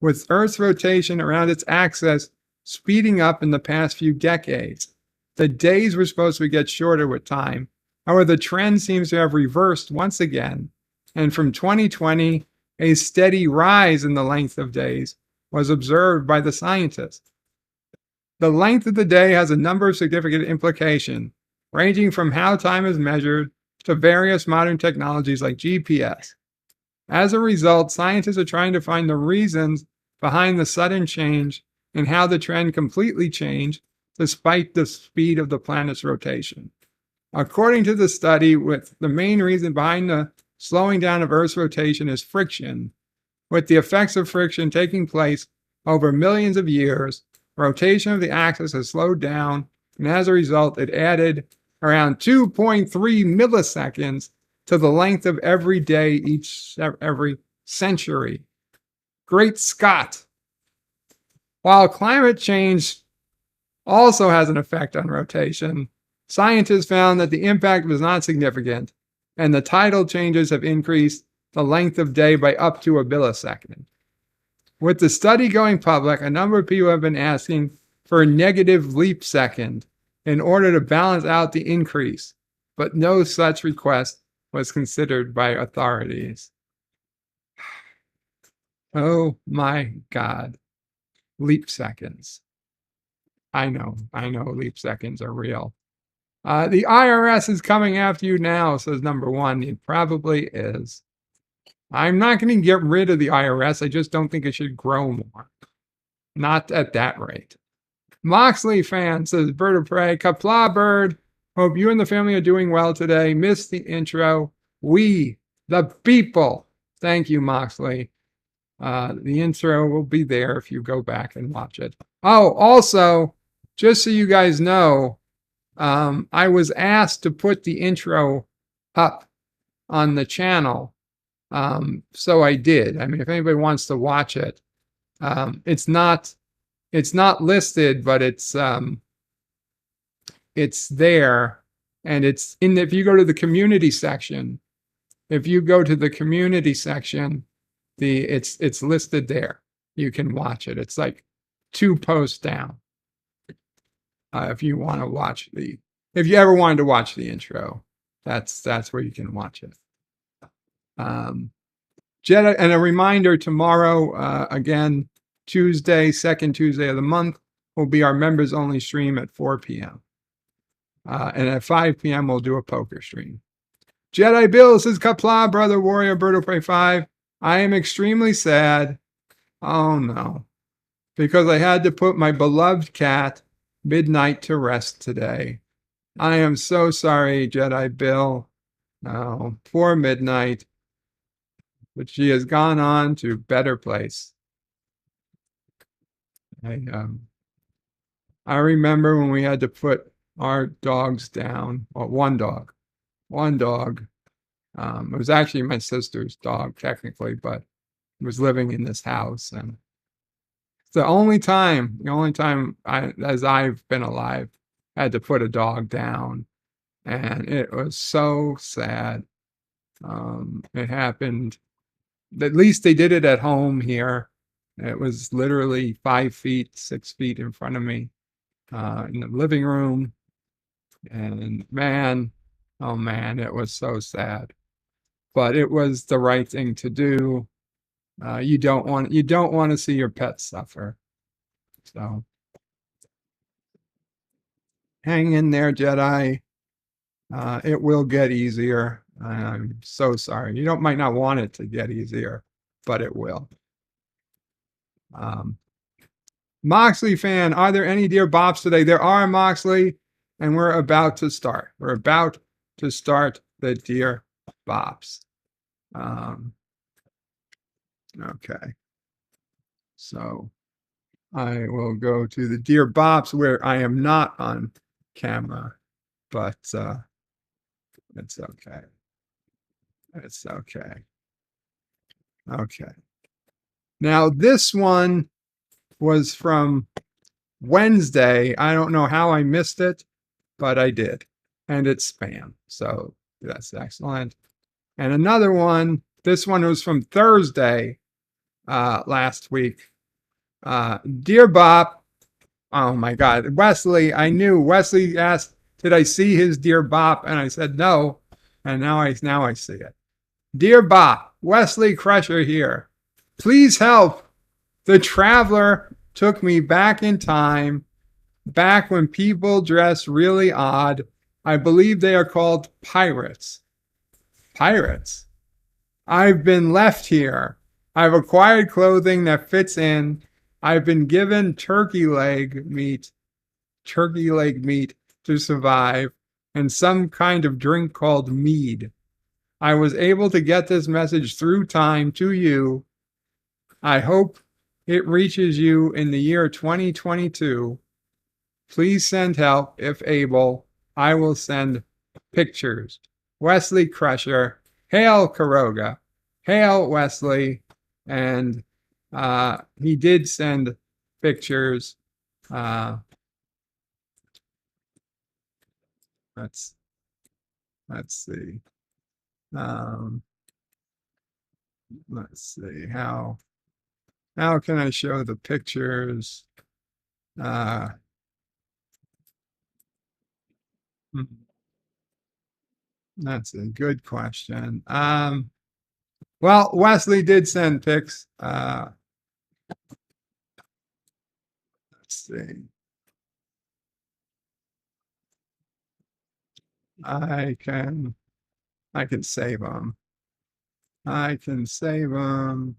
S3: with Earth's rotation around its axis speeding up in the past few decades. The days were supposed to get shorter with time. However, the trend seems to have reversed once again, and from 2020, a steady rise in the length of days was observed by the scientists. The length of the day has a number of significant implications, ranging from how time is measured to various modern technologies like GPS. As a result, scientists are trying to find the reasons behind the sudden change and how the trend completely changed despite the speed of the planet's rotation. According to the study, with the main reason behind the slowing down of Earth's rotation is friction, with the effects of friction taking place over millions of years, rotation of the axis has slowed down, and as a result, it added around 2.3 milliseconds to the length of every day every century. Great Scott! While climate change also has an effect on rotation, scientists found that the impact was not significant, and the tidal changes have increased the length of day by up to a millisecond. With the study going public, a number of people have been asking for a negative leap second in order to balance out the increase, but no such request was considered by authorities. Oh my God. Leap seconds. I know leap seconds are real. The IRS is coming after you now, says number one. It probably is. I'm not going to get rid of the IRS. I just don't think it should grow more. Not at that rate. Moxley fan says, Bird of Prey, Qapla bird. Hope you and the family are doing well today. Missed the intro. We, the people. Thank you, Moxley. The intro will be there if you go back and watch it. Oh, also, just so you guys know, I was asked to put the intro up on the channel. So I did. I mean, if anybody wants to watch it, it's not listed, but it's there, and it's in if you go to the community section, it's listed there. You can watch it. It's like 2 posts down. If you want to watch if you ever wanted to watch the intro, that's where you can watch it. Jedi, and a reminder, tomorrow, again, Tuesday, second Tuesday of the month, will be our members only stream at 4 p.m. And at 5 p.m. we'll do a poker stream. Jedi Bill says, Qapla, Brother Warrior, Bird of Prey 5. I am extremely sad. Oh no. Because I had to put my beloved cat, Midnight, to rest today. I am so sorry, Jedi Bill. Oh, poor Midnight. But she has gone on to better place. I remember when we had to put our dogs down. Well, one dog. It was actually my sister's dog, technically, but it was living in this house, and it's the only time as I've been alive, had to put a dog down, and it was so sad. It happened. At least they did it at home here. It was literally 5 feet, 6 feet in front of me, in the living room, and man, oh man, it was so sad. But it was the right thing to do. You don't want to see your pet suffer. So hang in there, Jedi. It will get easier. I'm so sorry. You might not want it to get easier, but it will. Moxley fan, are there any Dear Bops today? There are, Moxley, and we're about to start. We're about to start the Dear Bops. Okay. So I will go to the Dear Bops where I am not on camera, but it's okay. It's okay. Okay. Now this one was from Wednesday. I don't know how I missed it, but I did. And it's spam. So that's excellent. And another one, this one was from Thursday last week. Dear Bop, oh my God, Wesley, I knew. Wesley asked, did I see his Dear Bop? And I said no, and now I see it. Dear Bop, Wesley Crusher here. Please help. The Traveler took me back in time, back when people dress really odd. I believe they are called pirates. Pirates. I've been left here. I've acquired clothing that fits in. I've been given turkey leg meat. turkey leg meat to survive, and some kind of drink called mead. I was able to get this message through time to you. I hope it reaches you in the year 2022. Please send help if able. I will send pictures. Wesley Crusher. Hail Karoga. Hail Wesley. And he did send pictures. Let's see. Let's see how can I show the pictures? That's a good question. Well, Wesley did send pics. Let's see. I can save them. I can save them.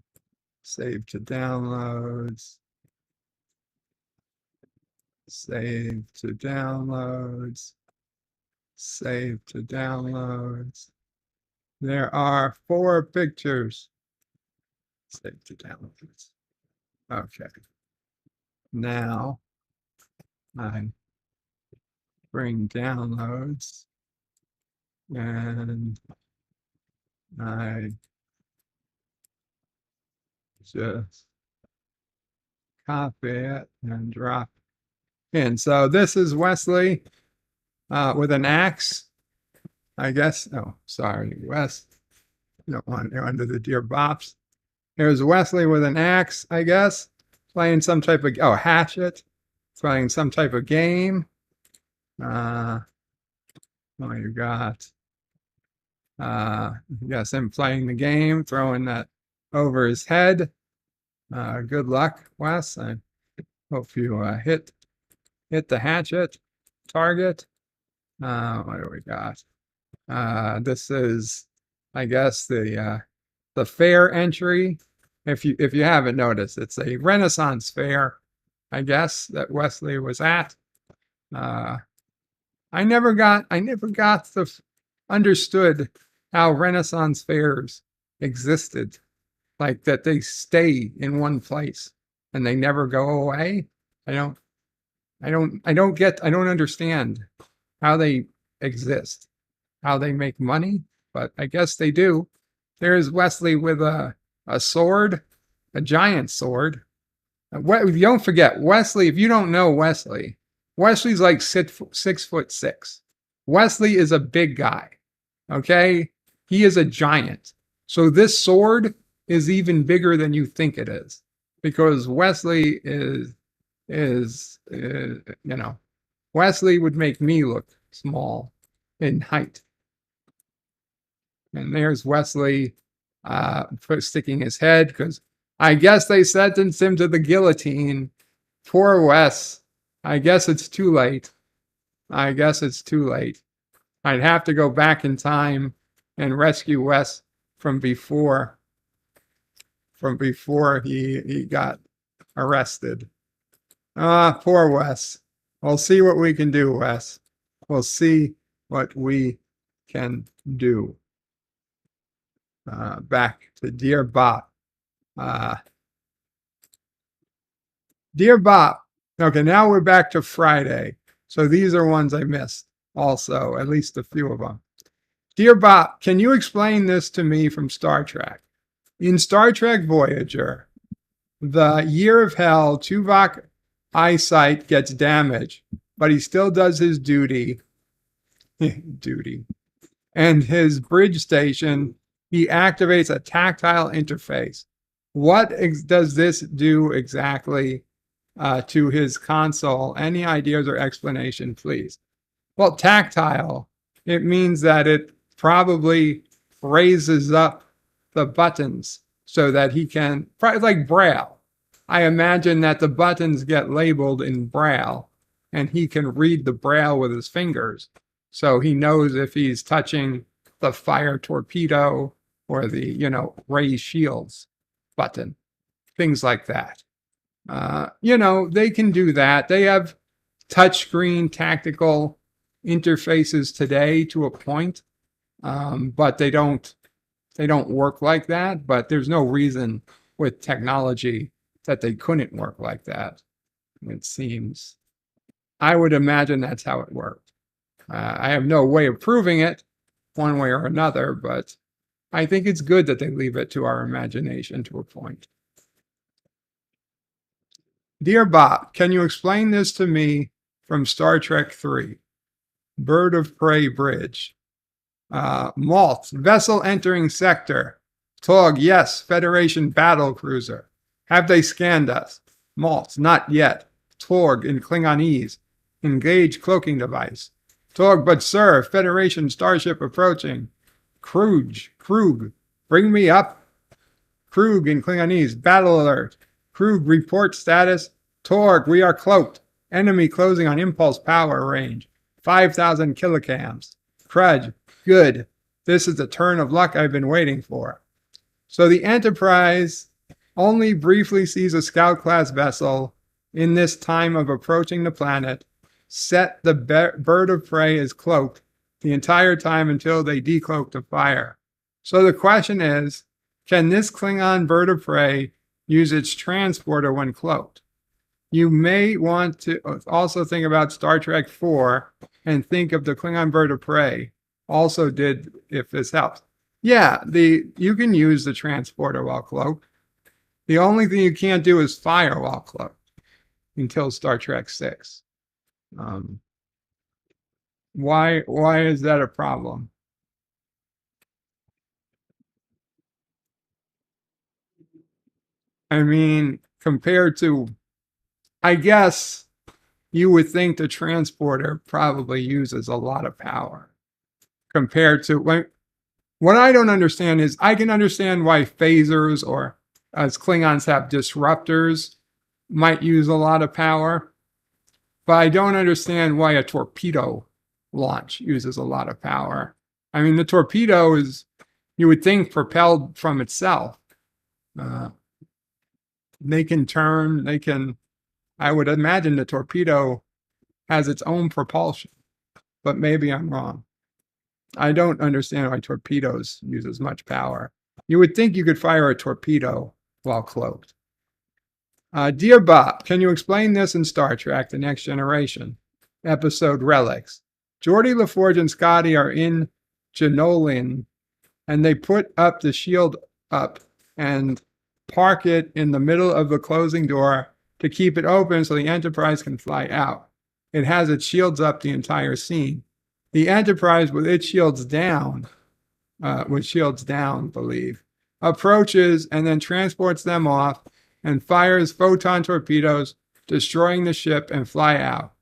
S3: Save to downloads. Save to downloads. Save to downloads. There are 4 pictures. Save to downloads. Okay. Now I bring downloads and I just copy it and drop in. So this is Wesley with an axe, I guess. Oh, sorry, Wes. You don't want to under the Dear Bops. Here's Wesley with an axe, I guess, playing some type of hatchet, playing some type of game. Oh, you got yes, him playing the game, throwing that over his head. Good luck, Wes. I hope you hit the hatchet target. What do we got? This is, I guess, the fair entry. If you haven't noticed, it's a Renaissance fair, I guess, that Wesley was at. I never understood how Renaissance fairs existed, like that they stay in one place and they never go away. I don't understand how they exist, how they make money, but I guess they do. There's Wesley with a sword, a giant sword. Don't forget, Wesley, if you don't know Wesley, Wesley's like 6'6". Wesley is a big guy. Okay? He is a giant. So this sword is even bigger than you think it is. Because Wesley Wesley would make me look small in height. And there's Wesley sticking his head, because I guess they sentenced him to the guillotine. Poor Wes. I guess it's too late. I'd have to go back in time and rescue Wes from before he got arrested. Poor Wes. We'll see what we can do, Wes. We'll see what we can do. Back to Dear Bop. Dear Bop. Okay, now we're back to Friday. So these are ones I missed also, at least a few of them. Dear Bop, can you explain this to me from Star Trek? In Star Trek Voyager, the year of hell, Tuvok eyesight gets damaged, but he still does his duty. And his bridge station, he activates a tactile interface. What does this do exactly to his console? Any ideas or explanation, please? Well, tactile, it means that it probably raises up the buttons so that he can, like Braille. I imagine that the buttons get labeled in Braille and he can read the Braille with his fingers. So he knows if he's touching the fire torpedo or the, ray shields button, things like that. They can do that. They have touchscreen tactical interfaces today to a point, but they don't work like that. But there's no reason with technology that they couldn't work like that. It seems. I would imagine that's how it worked. I have no way of proving it one way or another, but I think it's good that they leave it to our imagination to a point. Dear Bob, can you explain this to me from Star Trek 3? Bird of Prey Bridge. Malt, vessel entering sector. Tog, yes, Federation battle cruiser. Have they scanned us? Malt, not yet. Torg in Klingonese. Engage cloaking device. Torg, but sir, Federation starship approaching. Krug, bring me up. Krug in Klingonese. Battle alert. Krug, report status. Torg, we are cloaked. Enemy closing on impulse power range. 5,000 kilocams. Krudge, good. This is the turn of luck I've been waiting for. So the Enterprise only briefly sees a scout-class vessel in this time of approaching the planet. Set the bird of prey as cloaked the entire time until they decloak to fire. So the question is, can this Klingon bird of prey use its transporter when cloaked? You may want to also think about Star Trek 4 and think of the Klingon bird of prey also did, if this helps. Yeah, you can use the transporter while cloaked. The only thing you can't do is fire while cloaked until Star Trek 6. Why is that a problem? I mean, compared to, I guess you would think the transporter probably uses a lot of power compared to what I don't understand is I can understand why phasers or as Klingons have disruptors might use a lot of power, but I don't understand why a torpedo launch uses a lot of power. I mean, the torpedo is, you would think, propelled from itself. They can turn, I would imagine the torpedo has its own propulsion, but maybe I'm wrong. I don't understand why torpedoes use as much power. You would think you could fire a torpedo while cloaked. Dear Bob, can you explain this in Star Trek: The Next Generation? Episode Relics. Geordi LaForge and Scotty are in Janolin, and they put up the shield up and park it in the middle of the closing door to keep it open so the Enterprise can fly out. It has its shields up the entire scene. The Enterprise, with its shields down, believe, approaches and then transports them off and fires photon torpedoes, destroying the ship and fly out.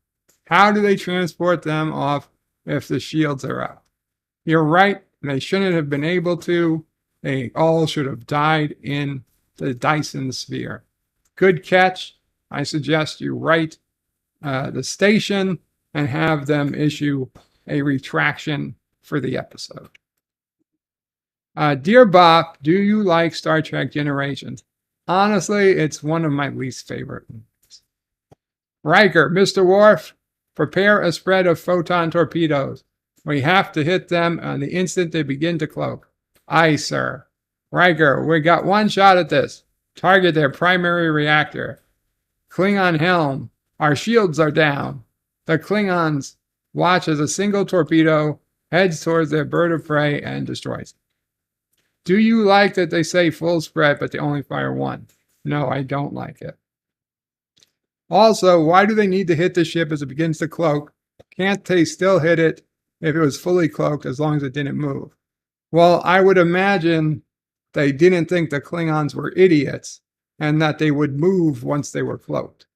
S3: How do they transport them off if the shields are up? You're right, they shouldn't have been able to. They all should have died in the Dyson sphere. Good catch. I suggest you write the station and have them issue a retraction for the episode. Dear Bob, do you like Star Trek Generations? Honestly, it's one of my least favorite movies. Riker, Mr. Worf, prepare a spread of photon torpedoes. We have to hit them on the instant they begin to cloak. Aye, sir. Riker, we got one shot at this. Target their primary reactor. Klingon helm, our shields are down. The Klingons watch as a single torpedo heads towards their bird of prey and destroys it. Do you like that they say full spread, but they only fire one? No, I don't like it. Also, why do they need to hit the ship as it begins to cloak? Can't they still hit it if it was fully cloaked as long as it didn't move? Well, I would imagine they didn't think the Klingons were idiots and that they would move once they were cloaked.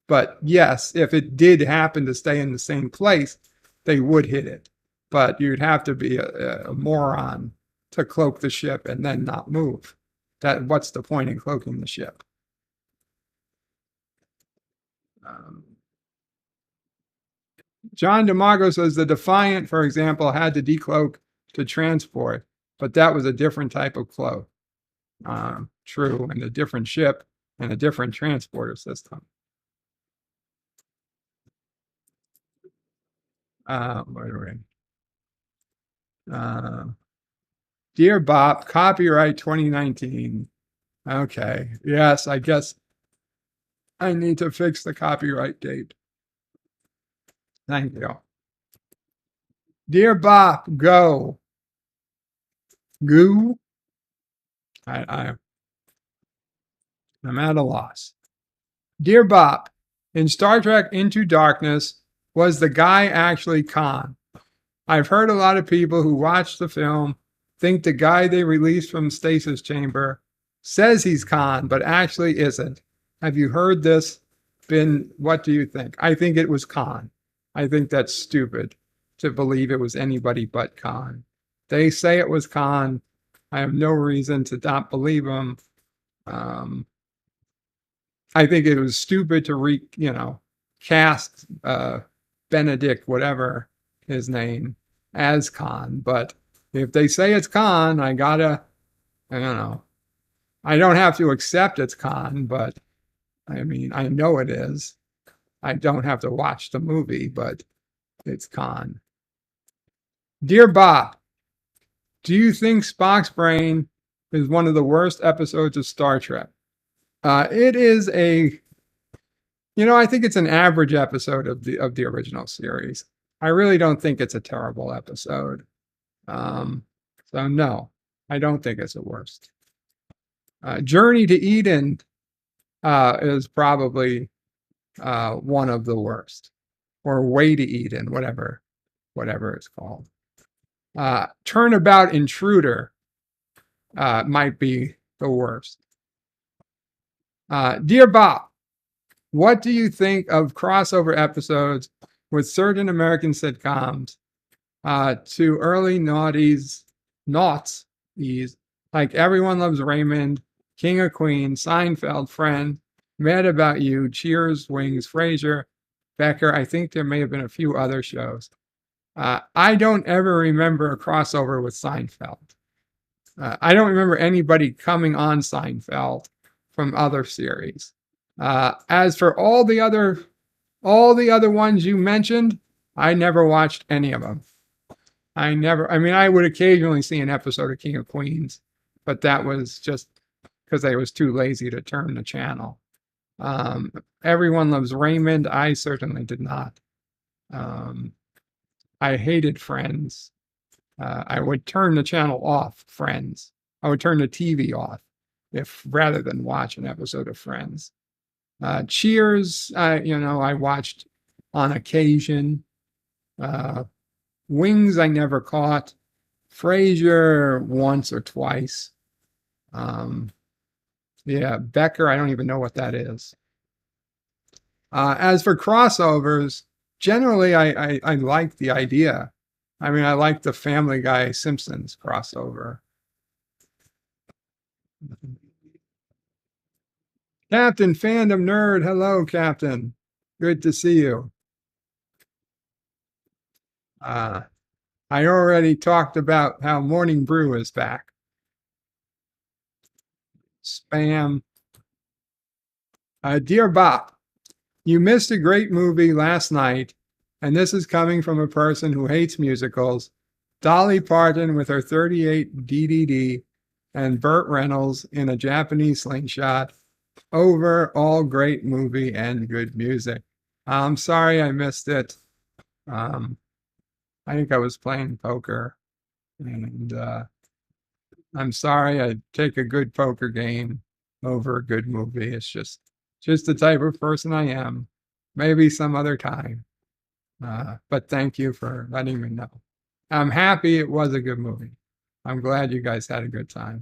S3: But yes, if it did happen to stay in the same place, they would hit it. But you'd have to be a moron to cloak the ship and then not move. What's the point in cloaking the ship? John DeMargo says the Defiant, for example, had to decloak to transport, but that was a different type of cloak. True, and a different ship and a different transporter system. Where are we? Dear Bop, copyright 2019. Okay. Yes, I guess I need to fix the copyright date. Thank you. Dear Bop, go. Goo. I'm at a loss. Dear Bop, in Star Trek Into Darkness, was the guy actually Khan? I've heard a lot of people who watched the film think the guy they released from stasis chamber says he's Khan, but actually isn't. Have you heard this? What do you think? I think it was Khan. I think that's stupid to believe it was anybody but Khan. They say it was Khan. I have no reason to not believe them. I think it was stupid to cast Benedict, whatever his name, as Khan. But if they say it's Khan, I don't know. I don't have to accept it's Khan, but I mean, I know it is. I don't have to watch the movie, but it's Khan. Dear Bob, do you think Spock's brain is one of the worst episodes of Star Trek? It is I think it's an average episode of the original series. I really don't think it's a terrible episode. So no, I don't think it's the worst. Journey to Eden is probably one of the worst, or Way to Eden, whatever it's called. Turnabout Intruder might be the worst. Dear Bob, what do you think of crossover episodes with certain American sitcoms to early noughties, like Everyone Loves Raymond, King of Queens, Seinfeld, Friends, Mad About You, Cheers, Wings, Frasier, Becker? I think there may have been a few other shows. I don't ever remember a crossover with Seinfeld. I don't remember anybody coming on Seinfeld from other series. As for all the other ones you mentioned, I never watched any of them. I would occasionally see an episode of King of Queens, but that was just because I was too lazy to turn the channel. Everyone Loves Raymond, I certainly did not. I hated Friends. I would turn the channel off, Friends. I would turn the TV off rather than watch an episode of Friends. Cheers, I watched on occasion. Wings, I never caught. Frasier, once or twice. Becker, I don't even know what that is. As for crossovers, generally, I like the idea. I mean, I like the Family Guy Simpsons crossover. Captain Fandom Nerd, hello, Captain. Good to see you. I already talked about how Morning Brew is back. Spam. Dear Bob, you missed a great movie last night, and this is coming from a person who hates musicals. Dolly Parton with her 38 DDD and Burt Reynolds in a Japanese slingshot. Overall great movie and good music. I'm sorry I missed it. I think I was playing poker, and I'm sorry I'd take a good poker game over a good movie. It's just the type of person I am. Maybe some other time. But thank you for letting me know. I'm happy it was a good movie. I'm glad you guys had a good time.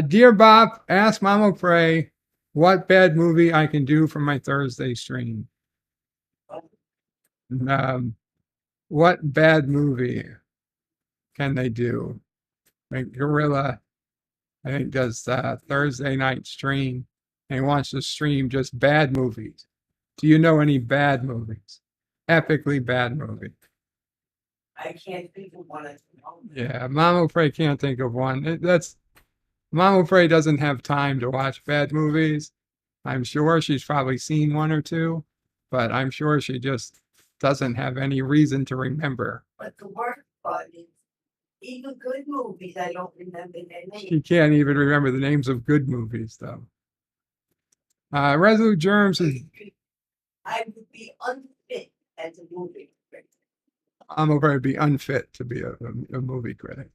S3: Dear Bob, ask Mama Pray what bad movie I can do for my Thursday stream. What bad movie can they do? Like Gorilla, I think, does Thursday night stream, and he wants to stream just bad movies. Do you know any bad movies? Epically bad movies.
S8: I can't think of one.
S3: Yeah, Mama Pray can't think of one. Mama Pray doesn't have time to watch bad movies. I'm sure she's probably seen one or two, but I'm sure she just doesn't have any reason to remember.
S8: But the worst part is, even good movies, I don't remember their
S3: She
S8: names.
S3: can't even remember the names of good movies, though. Resolute Germs is,
S8: I would be unfit as a movie critic.
S3: I'm afraid to be unfit to be a movie critic.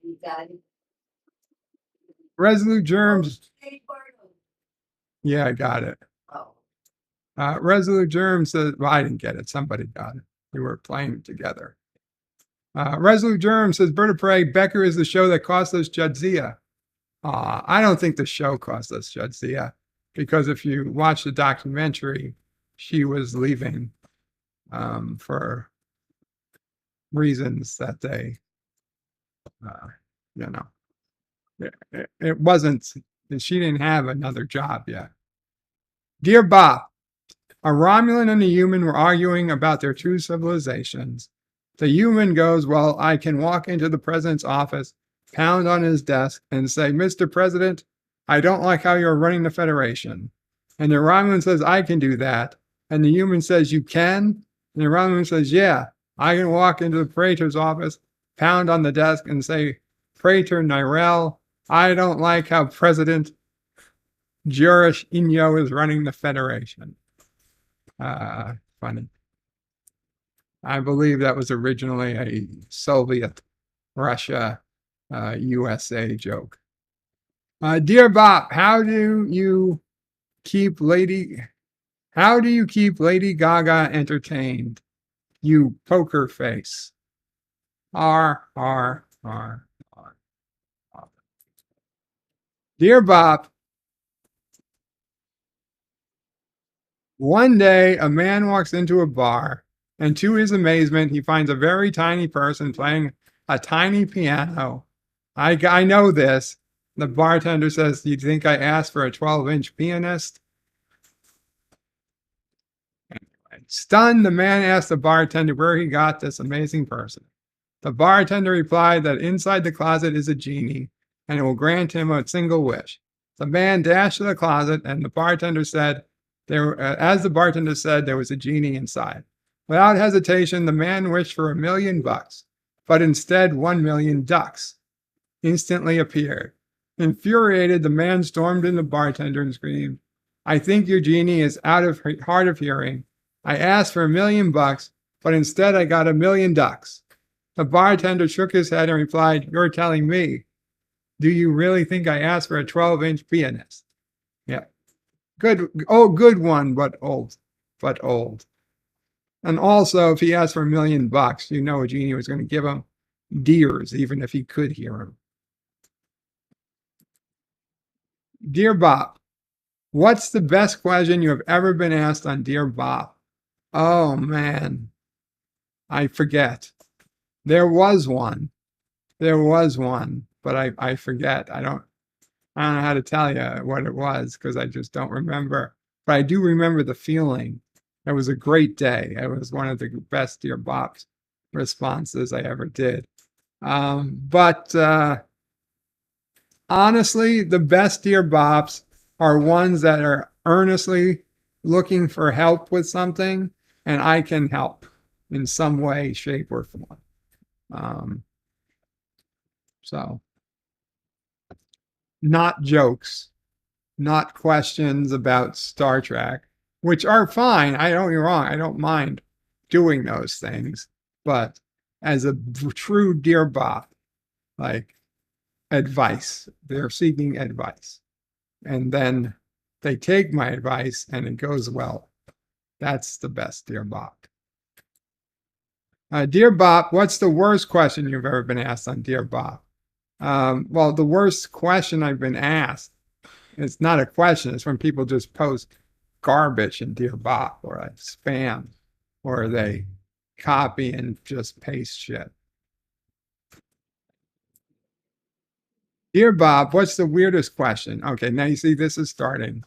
S8: You got it.
S3: Resolute Germs,
S8: Hey, Bartle.
S3: yeah, I got it.
S8: Oh,
S3: Resolute Germs says, well, I didn't get it. Somebody got it. We were playing together. Resolute Germs says, Bird of Prey, Becker is the show that cost us Jadzia. I don't think the show cost us Jadzia, because if you watch the documentary, she was leaving for reasons that they, you know, it wasn't, she didn't have another job yet. Dear Bob, a Romulan and a human were arguing about their true civilizations. The human goes, well, I can walk into the president's office, pound on his desk, and say, Mr. President, I don't like how you're running the Federation. And the Romulan says, I can do that. And the human says, you can? And the Romulan says, yeah, I can walk into the Praetor's office, pound on the desk, and say, Praetor Nirel, I don't like how President Jurish Inyo is running the Federation. Funny. I believe that was originally a Soviet Russia USA joke. Dear Bob, how do you keep Lady Gaga entertained? You poker face. R. Dear Bob, one day a man walks into a bar, and to his amazement, he finds a very tiny person playing a tiny piano. I know this. The bartender says, do you think I asked for a 12-inch pianist? Anyway, stunned, the man asked the bartender where he got this amazing person. The bartender replied that inside the closet is a genie, and it will grant him a single wish. The man dashed to the closet, and the bartender said, as the bartender said, there was a genie inside. Without hesitation, the man wished for $1 million, but instead 1 million ducks instantly appeared. Infuriated, the man stormed in the bartender and screamed, I think your genie is hard of hearing. I asked for $1 million, but instead I got 1 million ducks. The bartender shook his head and replied, you're telling me. Do you really think I asked for a 12-inch pianist? Yeah. Good one, but old. And also, if he asked for $1 million, you know a genie was going to give him deers, even if he could hear him. Dear Bob, what's the best question you have ever been asked on Dear Bob? Oh, man. I forget. There was one, but I forget. I don't know how to tell you what it was because I just don't remember. But I do remember the feeling. It was a great day. It was one of the best Dear Bops responses I ever did. But honestly, the best Dear Bops are ones that are earnestly looking for help with something, and I can help in some way, shape, or form. So, not jokes, not questions about Star Trek, which are fine. I don't get me wrong. I don't mind doing those things, but as a true Dear Bob, like advice, they're seeking advice, and then they take my advice and it goes well. That's the best Dear Bob. Dear Bob, what's the worst question you've ever been asked on Dear Bob? Well, the worst question I've been asked, it's not a question, it's when people just post garbage in Dear Bob, or like spam, or they copy and just paste shit. Dear Bob, what's the weirdest question? Okay, now you see this is starting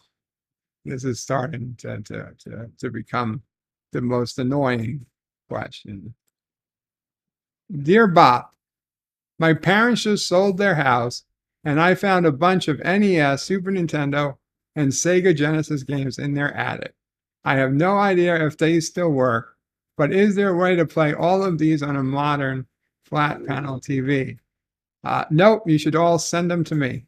S3: to become the most annoying question. Dear Bob, my parents just sold their house and I found a bunch of NES, Super Nintendo, and Sega Genesis games in their attic. I have no idea if they still work, but is there a way to play all of these on a modern flat panel TV? Nope, you should all send them to me.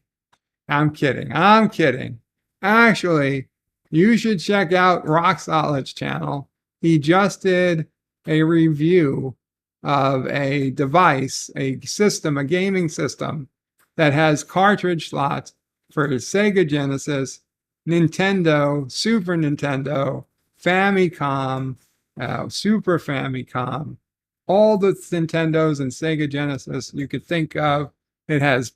S3: I'm kidding. I'm kidding. Actually, you should check out Rock Solid's channel. He just did a review of a device, a system, a gaming system that has cartridge slots for Sega Genesis, Nintendo, Super Nintendo, Famicom, Super Famicom, all the Nintendos and Sega Genesis you could think of. It has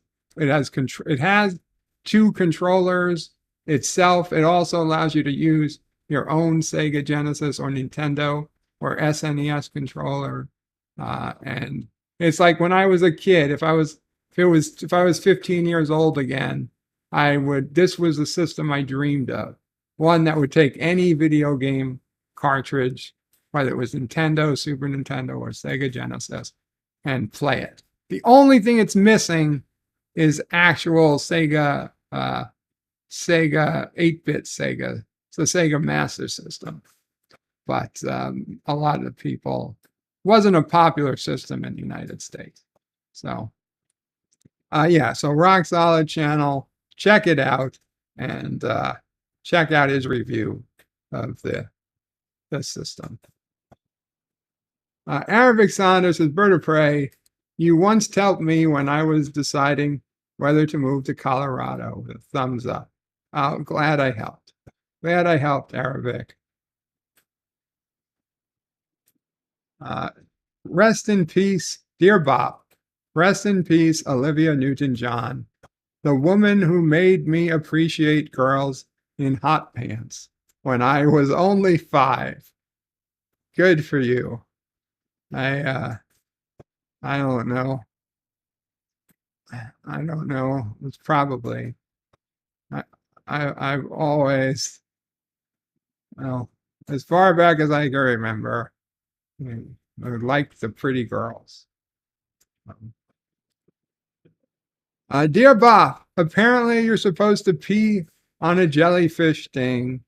S3: two controllers itself. It also allows you to use your own Sega Genesis or Nintendo or SNES controller. And it's like when I was a kid, if I was 15 years old again, this was the system I dreamed of. One that would take any video game cartridge, whether it was Nintendo, Super Nintendo, or Sega Genesis, and play it. The only thing it's missing is actual Sega 8-bit Sega. It's the Sega Master System. But a lot of people, wasn't a popular system in the United States. So, so Rock Solid channel, check it out, and check out his review of the system. Arabic Saunders says, Bird of Prey, you once helped me when I was deciding whether to move to Colorado with a thumbs up. I'm glad I helped. Glad I helped, Arabic. Rest in peace, dear Bop. Rest in peace, Olivia Newton-John, the woman who made me appreciate girls in hot pants when I was only 5. Good for you. I don't know. I don't know. It's probably. I've always, well, as far back as I can remember, I liked the pretty girls. Dear Bob, apparently you're supposed to pee on a jellyfish sting,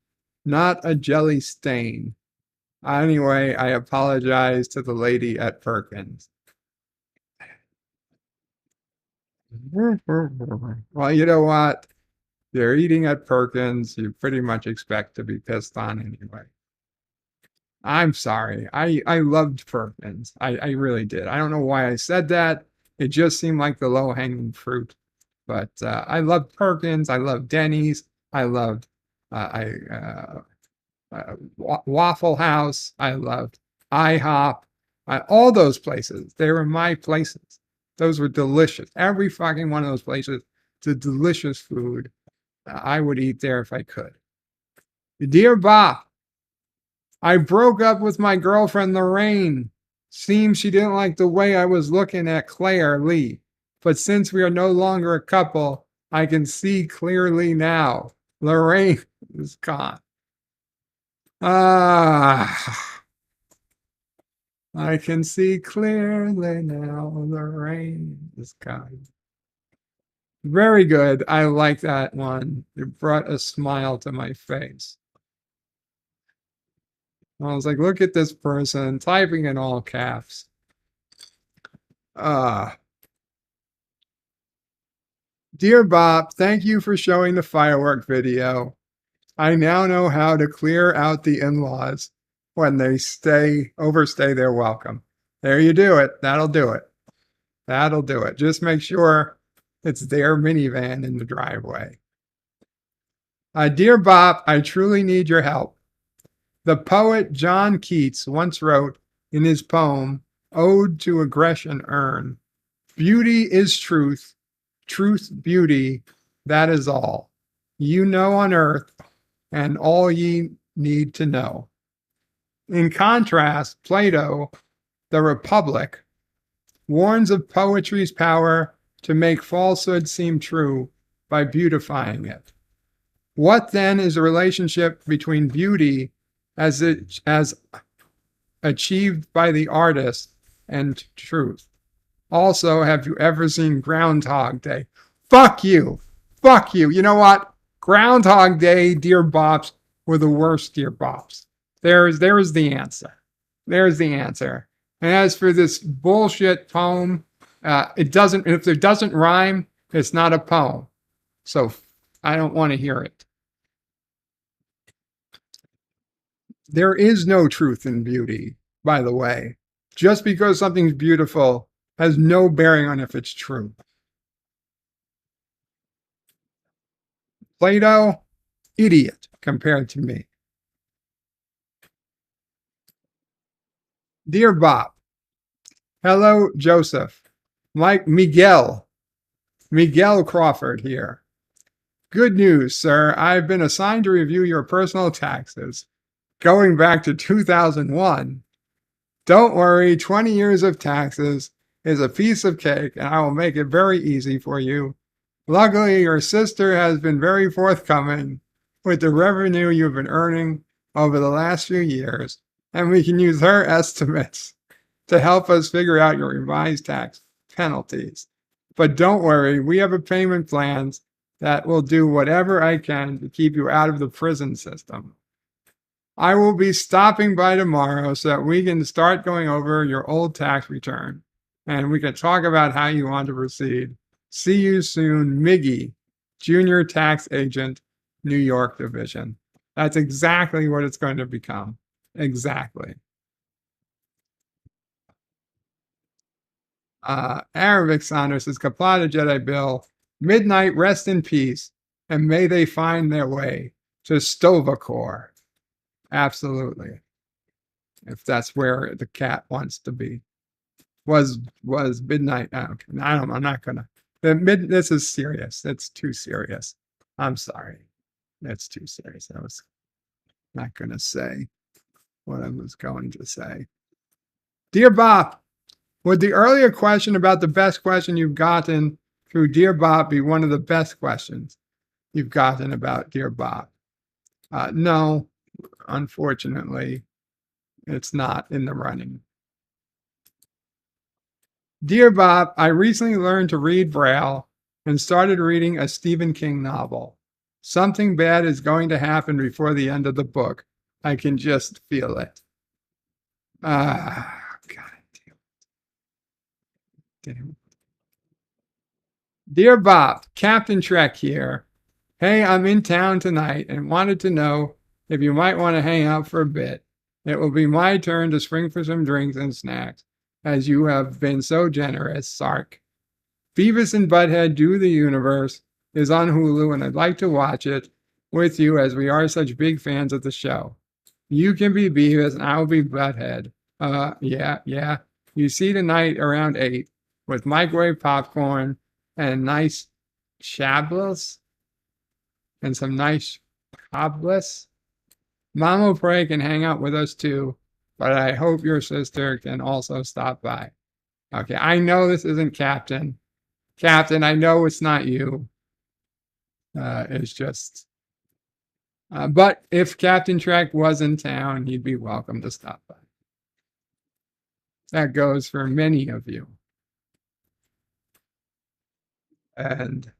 S3: not a jelly stain. Anyway, I apologize to the lady at Perkins. Well, you know what? They're eating at Perkins. You pretty much expect to be pissed on anyway. I'm sorry. I loved Perkins. I really did. I don't know why I said that. It just seemed like the low-hanging fruit. But I loved Perkins. I loved Denny's. I loved Waffle House. I loved IHOP. All those places. They were my places. Those were delicious. Every fucking one of those places. It's a delicious food. I would eat there if I could. Dear Bob, I broke up with my girlfriend Lorraine. Seems she didn't like the way I was looking at Claire Lee. But since we are no longer a couple, I can see clearly now. Lorraine is gone. I can see clearly now. Lorraine is gone. Very good. I like that one. It brought a smile to my face. I was like, look at this person typing in all caps. Dear Bob, thank you for showing the firework video. I now know how to clear out the in-laws when they overstay their welcome. There you do it. That'll do it. That'll do it. Just make sure it's their minivan in the driveway. Dear Bob, I truly need your help. The poet John Keats once wrote in his poem, Ode to Aggression Urn, beauty is truth, truth beauty, that is all. You know on earth, and all ye need to know. In contrast, Plato, the Republic, warns of poetry's power to make falsehood seem true by beautifying it. What then is the relationship between beauty as achieved by the artist and truth? Also, have you ever seen Groundhog Day? Fuck you. Fuck you. You know what? Groundhog Day, Dear Bops, were the worst Dear Bops. There is the answer. There's the answer. And as for this bullshit poem, if it doesn't rhyme, it's not a poem. So I don't want to hear it. There is no truth in beauty, by the way. Just because something's beautiful has no bearing on if it's true. Plato, idiot compared to me. Dear Bob, hello, Joseph. Miguel Crawford here. Good news, sir. I've been assigned to review your personal taxes going back to 2001. Don't worry, 20 years of taxes is a piece of cake, and I will make it very easy for you. Luckily, your sister has been very forthcoming with the revenue you've been earning over the last few years, and we can use her estimates to help us figure out your revised tax penalties. But don't worry, we have a payment plan that will do whatever I can to keep you out of the prison system. I will be stopping by tomorrow so that we can start going over your old tax return, and we can talk about how you want to proceed. See you soon, Miggy, Junior Tax Agent, New York Division. That's exactly what it's going to become. Exactly. Arabic Sonder says, Qapla Jedi Bill, midnight, rest in peace, and may they find their way to Stovacor. Absolutely. If that's where the cat wants to be. Was midnight. Okay. I'm not gonna. This is serious. It's too serious. I'm sorry. That's too serious. I was not gonna say what I was going to say. Dear Bob, would the earlier question about the best question you've gotten through Dear Bob be one of the best questions you've gotten about Dear Bob? No, unfortunately, it's not in the running. Dear Bob, I recently learned to read Braille and started reading a Stephen King novel. Something bad is going to happen before the end of the book. I can just feel it. God damn it. Dear Bob, Captain Trek here. Hey, I'm in town tonight and wanted to know if you might want to hang out for a bit. It will be my turn to spring for some drinks and snacks, as you have been so generous, Sark. Beavis and Butthead Do the Universe is on Hulu, and I'd like to watch it with you as we are such big fans of the show. You can be Beavis and I'll be Butthead. Yeah. You see tonight around 8 with microwave popcorn and nice chablis and some nice chablis. Mama Pray can hang out with us too, but I hope your sister can also stop by. Okay, I know this isn't Captain. Captain, I know it's not you. It's just... but if Captain Trek was in town, he'd be welcome to stop by. That goes for many of you. And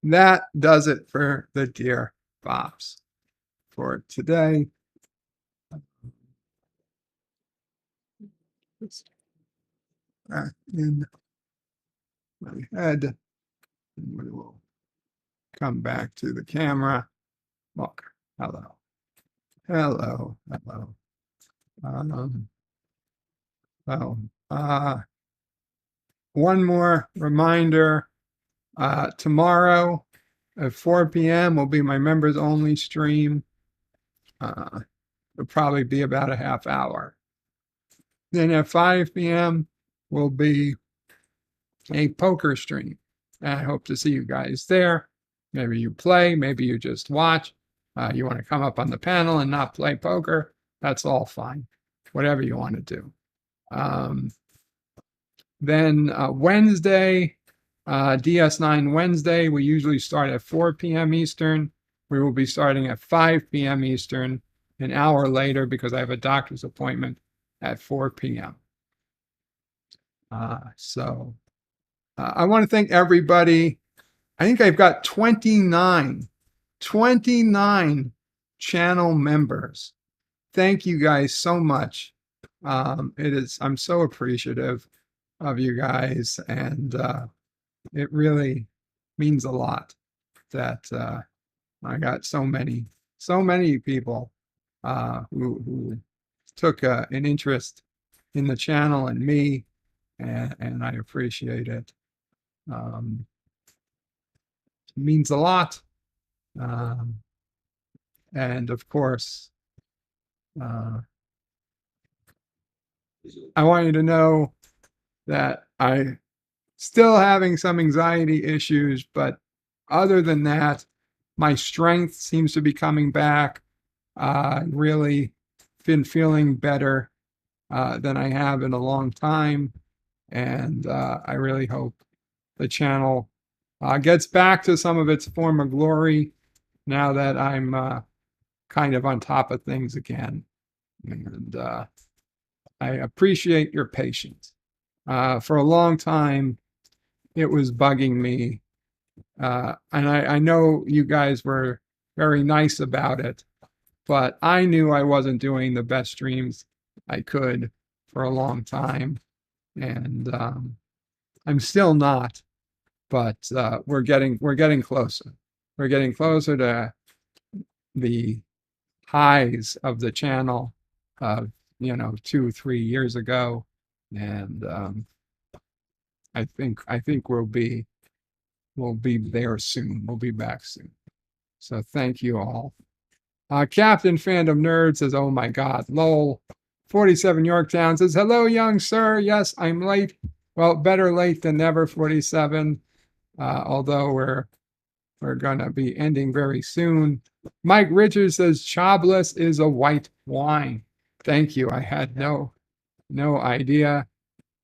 S3: that does it for the Dear Bops for today. In my head, and we will come back to the camera. Look, hello. One more reminder, tomorrow at 4 p.m. will be my members only stream. It'll probably be about a half hour. Then at 5 p.m. will be a poker stream. And I hope to see you guys there. Maybe you play, maybe you just watch. You want to come up on the panel and not play poker, that's all fine. Whatever you want to do. Then Wednesday, DS9 Wednesday, we usually start at 4 p.m. Eastern. We will be starting at 5 p.m. Eastern, an hour later because I have a doctor's appointment at 4 p.m. I want to thank everybody. I think I've got 29 channel members. Thank you guys so much I'm so appreciative of you guys, and it really means a lot that I got so many people who took an interest in the channel and me, and I appreciate it. It means a lot. And of course, I want you to know that I still having some anxiety issues, but other than that, my strength seems to be coming back. Really been feeling better than I have in a long time. And I really hope the channel gets back to some of its former glory now that I'm kind of on top of things again. And I appreciate your patience. For a long time, it was bugging me. And I know you guys were very nice about it, but I knew I wasn't doing the best streams I could for a long time. And I'm still not, but we're getting closer. We're getting closer to the highs of the channel of 2-3 years ago, and I think we'll be there soon. We'll be back soon. So thank you all. Captain Fandom Nerd says, "Oh my God, lol." 47 Yorktown says, "Hello, young sir. Yes, I'm late. Well, better late than never." 47. Although we're gonna be ending very soon. Mike Richards says, "Chablis is a white wine." Thank you. I had no idea.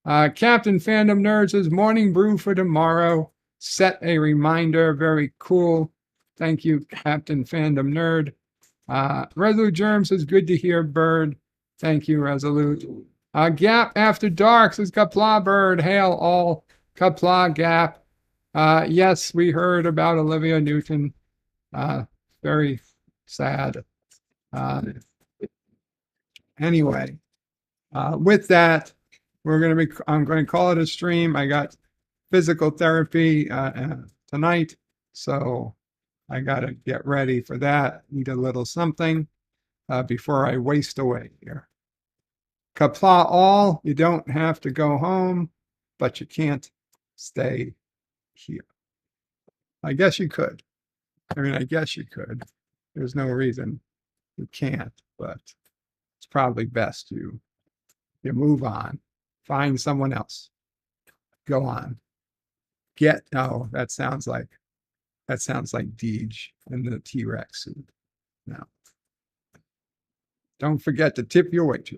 S3: Captain Fandom Nerd says, "Morning brew for tomorrow. Set a reminder." Very cool. Thank you, Captain Fandom Nerd. Resolute Germ says, "Good to hear, Bird." Thank you, Resolute. Gap After Dark says, "Qapla, Bird. Hail all. Qapla, Gap." Yes, we heard about Olivia Newton. Very sad. Anyway, with that, I'm going to call it a stream. I got physical therapy tonight, so I got to get ready for that. Need a little something before I waste away here. Qapla all. You don't have to go home, but you can't stay here. I guess you could. I guess you could. There's no reason you can't, but it's probably best you move on. Find someone else. Go on. That sounds like Deej in the T-Rex suit. No. Don't forget to tip your waitress.